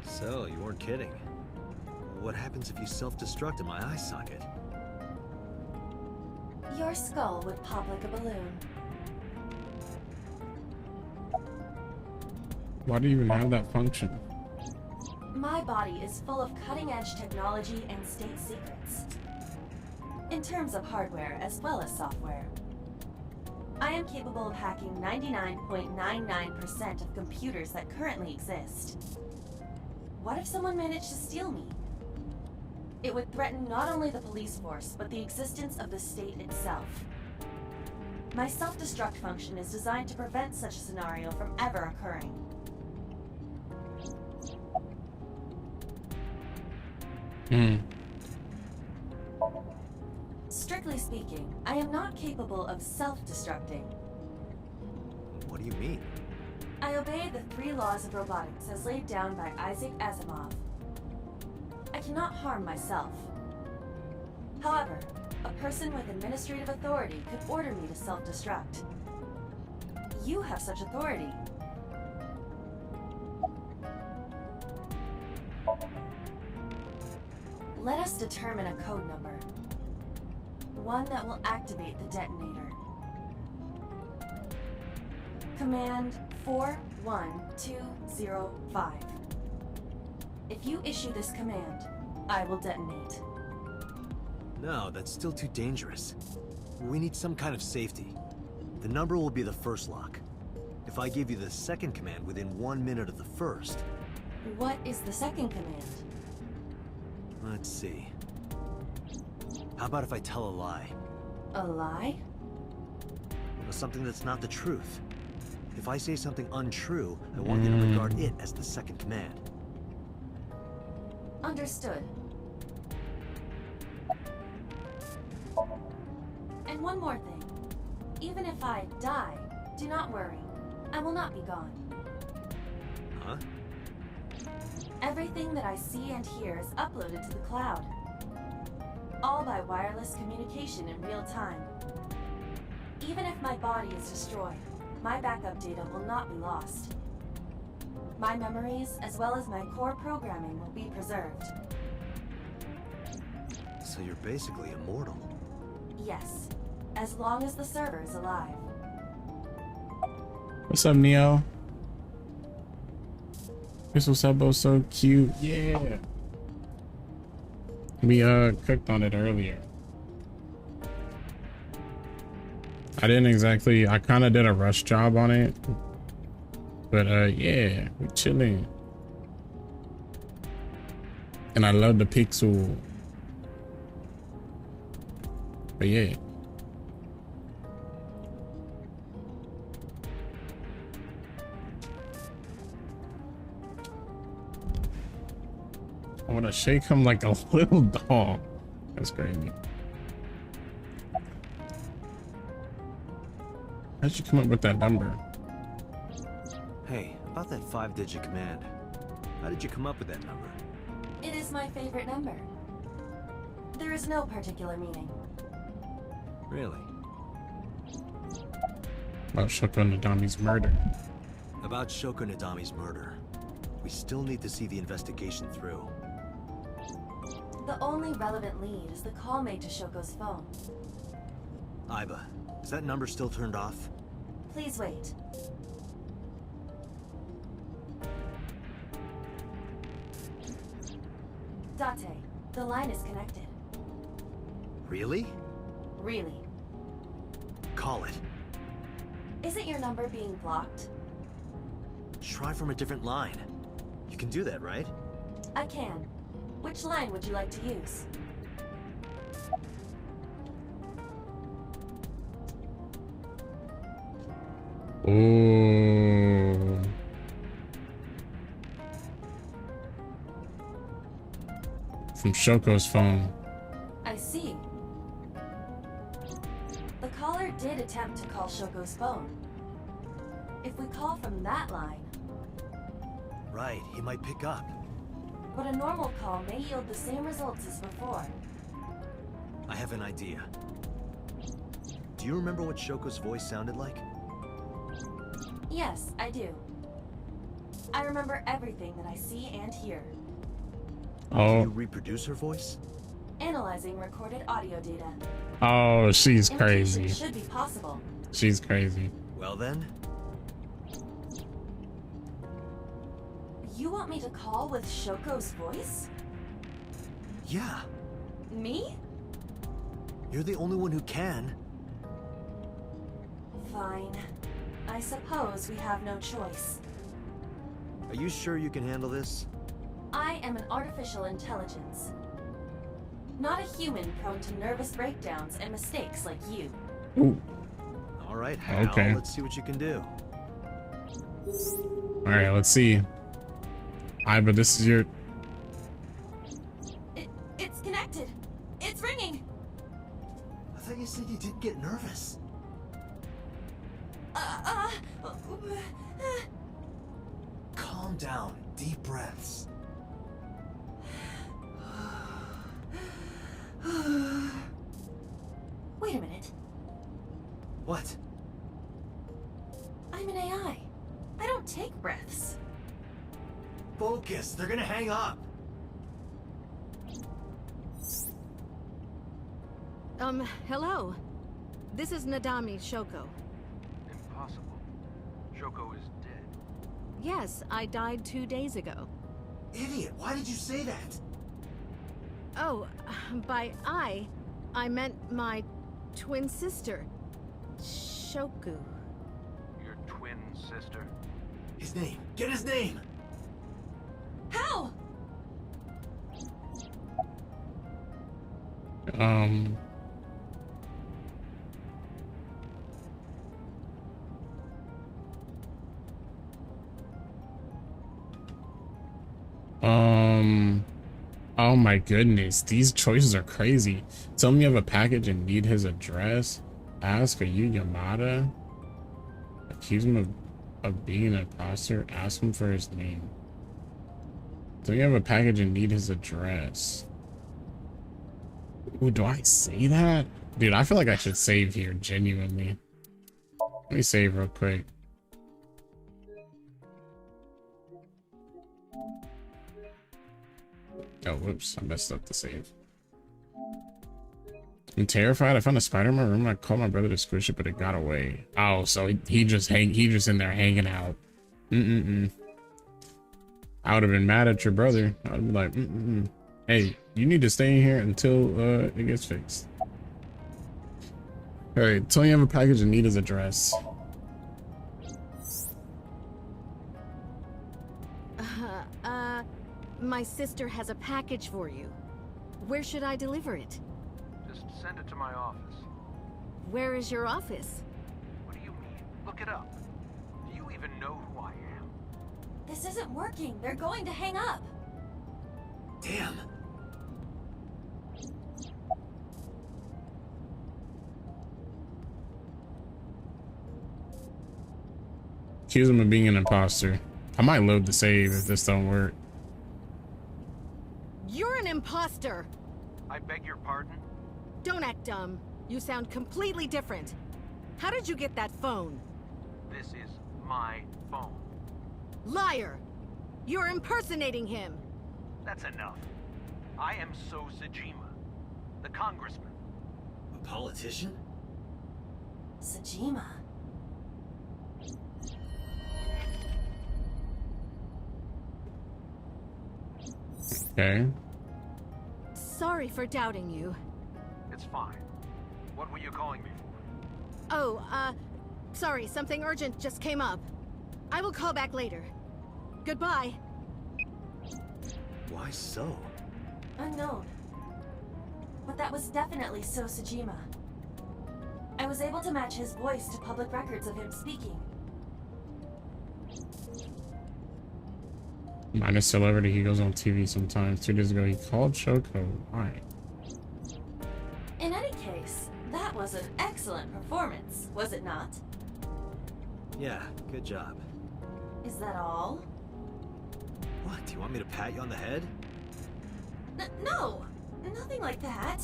So, you weren't kidding. What happens if you self-destruct in my eye socket? Your skull would pop like a balloon. Why do you even have that function? My body is full of cutting-edge technology and state secrets. In terms of hardware as well as software. I am capable of hacking 99.99% of computers that currently exist. What if someone managed to steal me? It would threaten not only the police force, but the existence of the state itself. My self-destruct function is designed to prevent such a scenario from ever occurring. Strictly speaking, I am not capable of self-destructing. What do you mean? I obey the 3 laws of robotics as laid down by Isaac Asimov. I cannot harm myself. However, a person with administrative authority could order me to self-destruct. You have such authority. Let us determine a code number. One that will activate the detonator. Command 41205. If you issue this command, I will detonate. No, that's still too dangerous. We need some kind of safety. The number will be the first lock. If I give you the second command within 1 minute of the first... What is the second command? Let's see. How about if I tell a lie? A lie? Something that's not the truth. If I say something untrue, I want you to regard it as the second command. Understood. And one more thing. If Even if I die, do not worry. I will not be gone. Huh? Everything that I see and hear is uploaded to the cloud. All by wireless communication in real time. Even if my body is destroyed, my backup data will not be lost. My memories, as well as my core programming, will be preserved. So you're basically immortal. Yes, as long as the server is alive. What's up, Neo? This was so cute. Yeah. We cooked on it earlier. I didn't exactly, I kind of did a rush job on it. But yeah, we're chilling. And I love the pixel. But yeah. I want to shake him like a little dog. That's crazy. How'd you come up with that number? Hey, about that 5-digit command. How did you come up with that number? It is my favorite number. There is no particular meaning. Really? About Shoko Nadami's murder. About Shoko Nadami's murder. We still need to see the investigation through. The only relevant lead is the call made to Shoko's phone. Aiba, is that number still turned off? Please wait. Date, the line is connected. Really? Really. Call it. Isn't your number being blocked? Try from a different line. You can do that, right? I can. Which line would you like to use? Ooh. From Shoko's phone. I see. The caller did attempt to call Shoko's phone. If we call from that line... Right, he might pick up. But a normal call may yield the same results as before. I have an idea. Do you remember what Shoko's voice sounded like? Yes, I do. I remember everything that I see and hear. Oh. Can you reproduce her voice? Analyzing recorded audio data. Oh, she's Imitation crazy. should be possible. She's crazy. Well then. You want me to call with Shoko's voice? Yeah. Me? You're the only one who can. Fine. I suppose we have no choice. Are you sure you can handle this? I am an artificial intelligence. Not a human prone to nervous breakdowns and mistakes like you. Ooh. All right, Hal, Okay. let's see what you can do. All right, let's see. But this is your... It's connected. It's ringing. I thought you said you didn't get nervous. Calm down. Deep breaths. Wait a minute. What? I'm an AI. I don't take breaths. Focus. They're gonna hang up. Hello. This is Nadami Shoko. Impossible. Shoko is dead. Yes, I died 2 days ago. Idiot. Why did you say that? Oh, by I meant my twin sister, Shoku. Your twin sister? His name. Get his name. How? Oh my goodness, these choices are crazy. Tell me you have a package and need his address. Ask, are you Yamada? Accuse him of being an imposter. Ask him for his name. Do you have a package and need his address? Ooh, do I say that? Dude, I feel like I should save here, genuinely. Let me save real quick. Oh, whoops. I messed up the save. I'm terrified. I found a spider in my room. I called my brother to squish it, but it got away. Oh, so he just in there hanging out. I would have been mad at your brother. I would be like, hey, you need to stay in here until it gets fixed. All right, tell you have a package and need his address. My sister has a package for you. Where should I deliver it? Just send it to my office. Where is your office? What do you mean? Look it up. Do you even know who I am? This isn't working. They're going to hang up. Damn. Accuse him of being an imposter. I might load the save if this don't work. You're an imposter! I beg your pardon? Don't act dumb. You sound completely different. How did you get that phone? This is my phone. Liar! You're impersonating him! That's enough. I am So Sejima, the congressman. A politician? Sejima. Okay. Sorry for doubting you. It's fine. What were you calling me for? Oh, sorry, something urgent just came up. I will call back later. Goodbye. Why so? Unknown. But that was definitely So Sejima. I was able to match his voice to public records of him speaking. Minus celebrity, he goes on TV sometimes. 2 days ago, he called Shoko. Why? In any case, that was an excellent performance, was it not? Yeah, good job. Is that all? What, do you want me to pat you on the head? No! Nothing like that.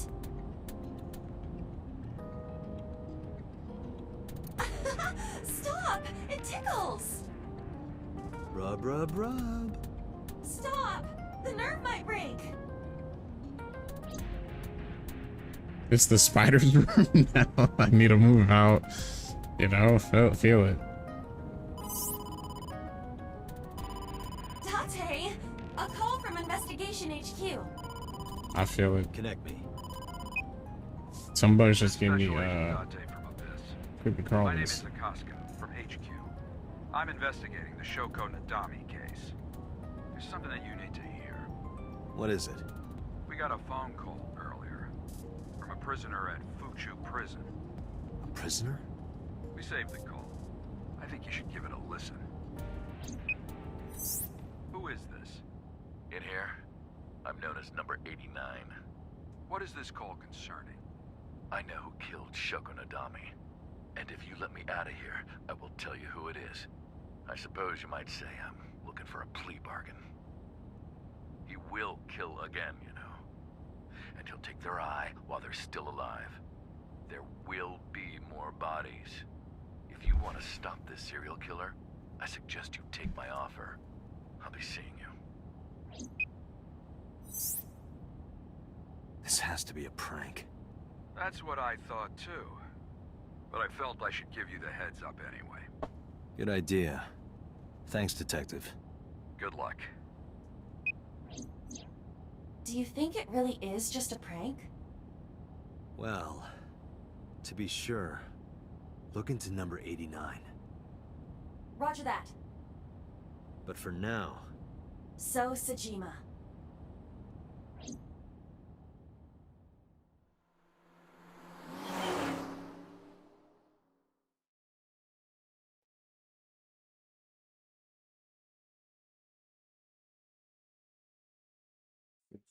Stop! It tickles! Rub, rub, rub. Stop! The nerve might break! It's the spider's room now. I need to move out. You know, feel it. Date! A call from Investigation HQ. I feel it. Connect me. Somebody's just giving me creepy My name crawlers. is Akaska from HQ. I'm investigating the Shoko Nadami case. There's something that you need to hear. What is it? We got a phone call earlier from a prisoner at Fuchu Prison. A prisoner? We saved the call. I think you should give it a listen. Who is this? In here, I'm known as number 89. What is this call concerning? I know who killed Shoko Nadami. And if you let me out of here, I will tell you who it is. I suppose you might say I'm looking for a plea bargain. He will kill again, you know. And he'll take their eye while they're still alive. There will be more bodies. If you want to stop this serial killer, I suggest you take my offer. I'll be seeing you. This has to be a prank. That's what I thought too. But I felt I should give you the heads up anyway. Good idea. Thanks, Detective. Good luck. Do you think it really is just a prank? Well, to be sure, look into number 89. Roger that. But for now... So Sejima.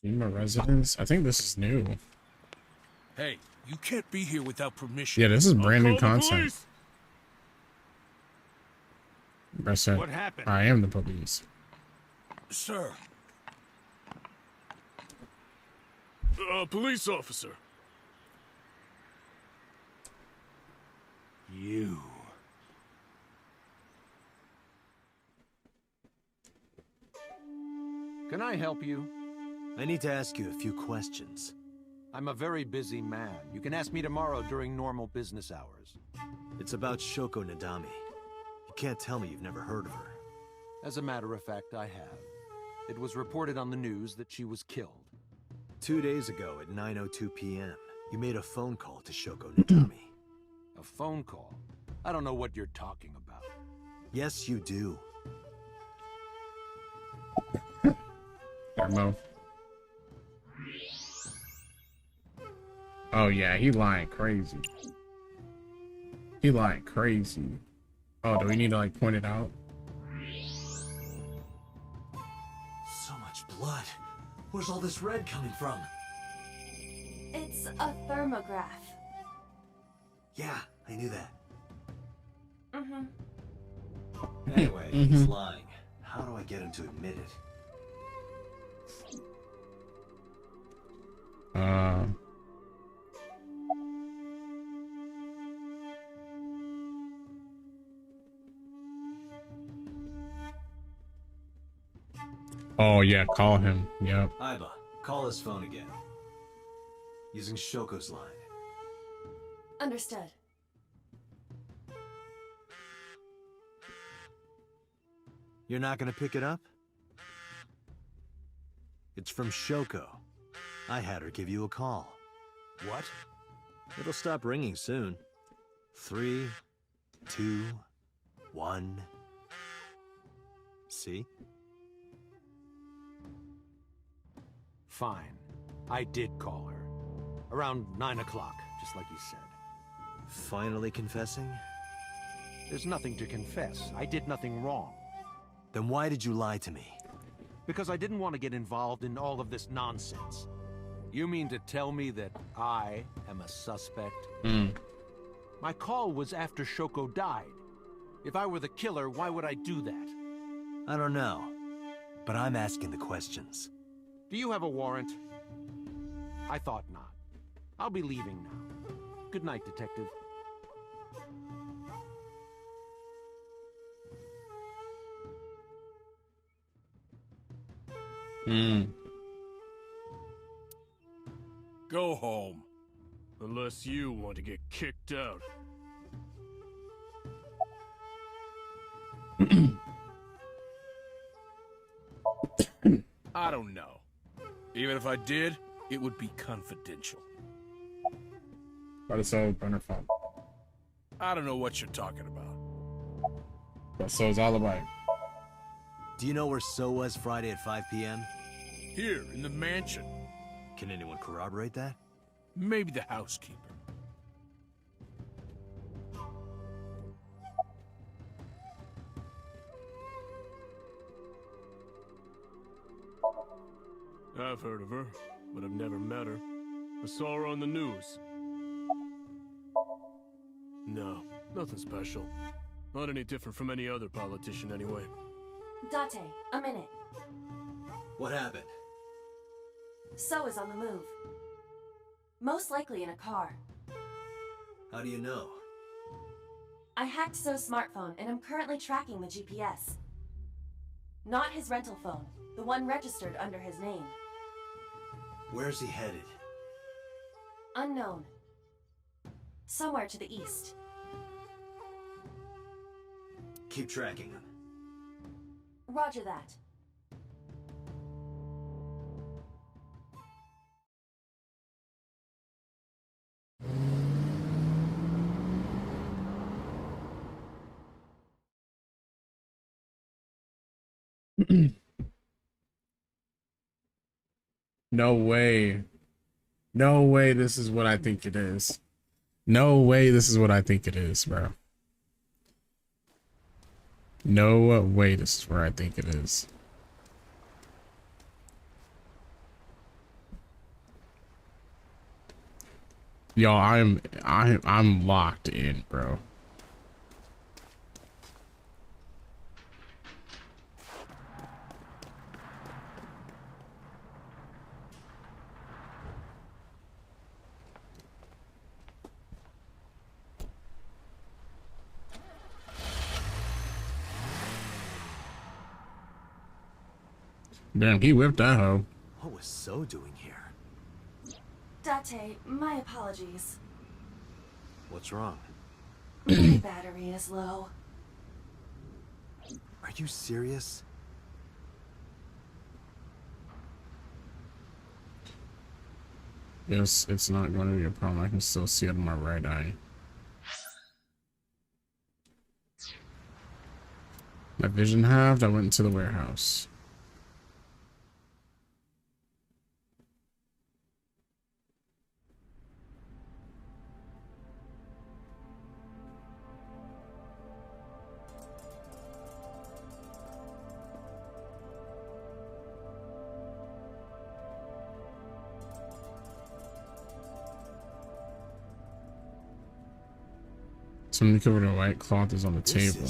Sejima residence? I think this is new. Hey, You can't be here without permission. Yeah, this is I'll brand new call the content. police. I said, What happened? I am the police. Sir. Police officer. You. Can I help you? I need to ask you a few questions. I'm a very busy man. You can ask me tomorrow during normal business hours. It's about Shoko Nadami. You can't tell me you've never heard of her. As a matter of fact, I have. It was reported on the news that she was killed. 2 days ago at 9:02 p.m., you made a phone call to Shoko Nadami. A phone call? I don't know what you're talking about. Yes, you do. Mo. Oh yeah, he lying crazy. He lying crazy. Oh, do we need to like point it out? So much blood. Where's all this red coming from? It's a thermograph. Yeah, I knew that. Mm-hmm. Anyway, he's lying. How do I get him to admit it? Oh yeah, call him. Yep. Aiba, call his phone again. Using Shoko's line. Understood. You're not gonna pick it up? It's from Shoko. I had her give you a call. What? It'll stop ringing soon. 3, 2, 1. See? Fine. I did call her. Around 9 o'clock, just like you said. Finally confessing? There's nothing to confess. I did nothing wrong. Then why did you lie to me? Because I didn't want to get involved in all of this nonsense. You mean to tell me that I am a suspect? My call was after Shoko died. If I were the killer, why would I do that? I don't know. But I'm asking the questions. Do you have a warrant? I thought not. I'll be leaving now. Good night, Detective. Go home. Unless you want to get kicked out. I don't know. Even if I did, it would be confidential. But it's all burner phone. I don't know what you're talking about. But so it's all about. Do you know where So was Friday at 5 p.m.? Here, in the mansion. Can anyone corroborate that? Maybe the housekeeper. I've heard of her, but I've never met her. I saw her on the news. No, nothing special. Not any different from any other politician anyway. Date, a minute. What happened? So is on the move. Most likely in a car. How do you know? I hacked So's smartphone and am currently tracking the GPS. Not his rental phone, the one registered under his name. Where's he headed? Unknown. Somewhere to the east. Keep tracking him. Roger that. No way. No way this is what I think it is. No way this is what I think it is, bro. No way this is where I think it is. Yo, I'm locked in, bro. Damn, he whipped that hoe. What was So doing here? Date, my apologies. What's wrong? My battery is low. Are you serious? Yes, it's not going to be a problem. I can still see it in my right eye. My vision halved. I went into the warehouse. Something covered in white cloth is on the table.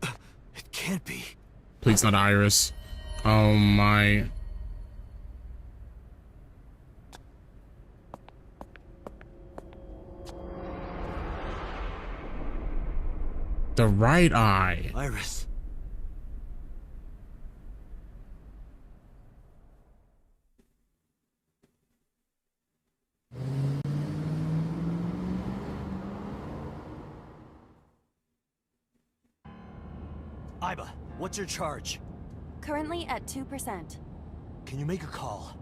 It can't be. Please, not Iris. Oh my. The right eye. Iris. Iba, what's your charge? Currently at 2%. Can you make a call?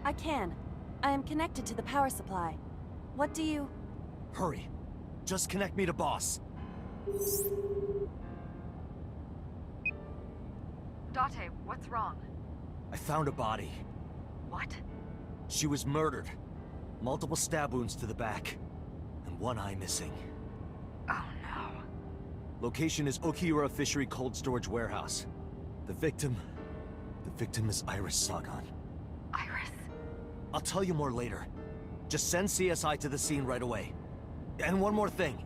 I can. I am connected to the power supply. What do you... Hurry. Just connect me to boss. Date, what's wrong? I found a body. What? She was murdered. Multiple stab wounds to the back. And one eye missing. Oh no. Location is Okiura Fishery Cold Storage Warehouse. The victim is Iris Sagan. Iris? I'll tell you more later. Just send CSI to the scene right away. And one more thing.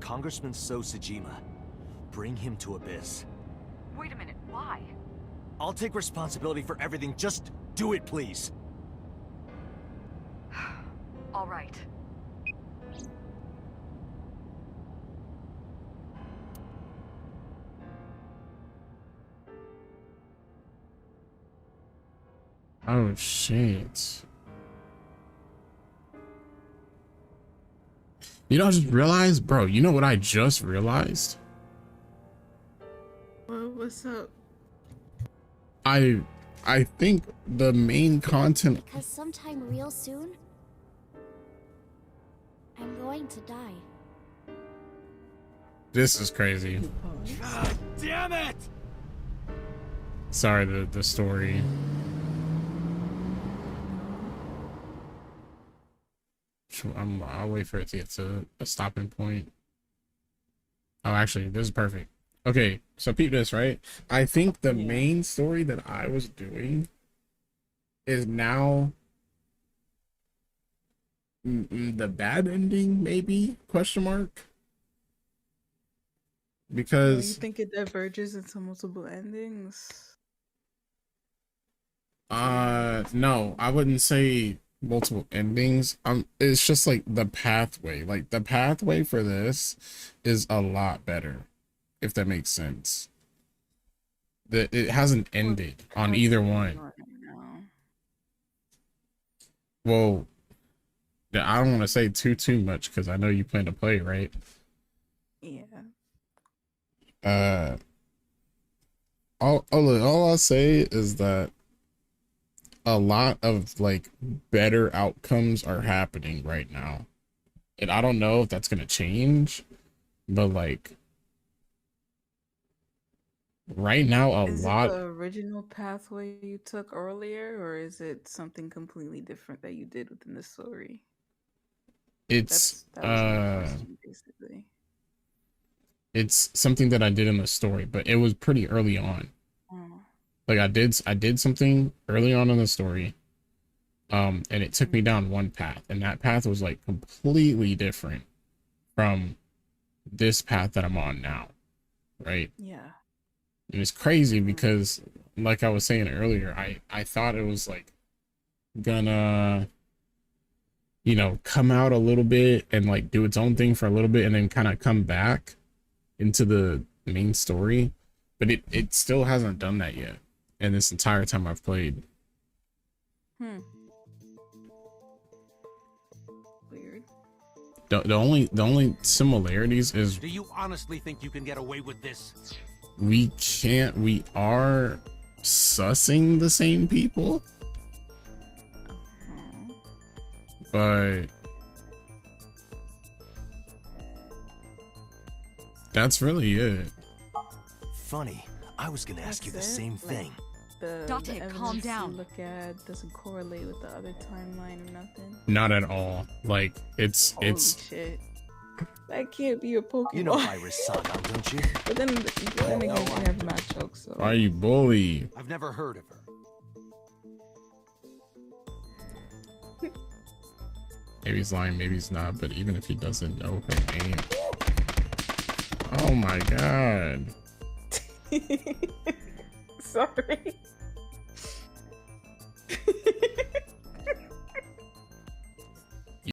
Congressman Sejima. Bring him to Abyss. Wait a minute, why? I'll take responsibility for everything. Just do it, please. All right. Oh shit. You know, I just realized, bro, you know what I just realized? What's up? I think the main content. Because sometime real soon, I'm going to die. This is crazy. God damn it! Sorry, the story. I'll wait for it to get to a stopping point. Oh, actually, this is perfect. Okay, so peep this, right? I think the main story that I was doing is now the bad ending, maybe? Question mark? Because You think it diverges into multiple endings? no, I wouldn't say multiple endings. It's just like the pathway. Like the pathway for this is a lot better, if that makes sense. It hasn't ended on either one. Well, I don't want to say too much because I know you plan to play, right? Yeah. All I'll say is that a lot of like better outcomes are happening right now, and I don't know if that's gonna change, but like right now Is it the original pathway you took earlier, or is it something completely different that you did within the story? it's That was my question, basically. it's something that I did in the story, but it was pretty early on. Like I did something early on in the story, and it took me down one path, and that path was like completely different from this path that I'm on now, right? Yeah. And it's crazy because, like I was saying earlier, I thought it was like gonna, you know, come out a little bit and like do its own thing for a little bit and then kind of come back into the main story, but it still hasn't done that yet. And this entire time I've played. Weird. The only similarities is Do you honestly think you can get away with this? we are sussing the same people, but that's really it. Funny, I was gonna ask you the same thing. Date, calm evidence down. You look at doesn't correlate with the other timeline or nothing. Not at all. Like it's Shit. That can't be a Pokemon. You know Iris Saga, don't you? But then again, they have mad jokes. So. Why you bully? I've never heard of her. Maybe he's lying, maybe he's not, but even if he doesn't know her name. Oh my god. Sorry.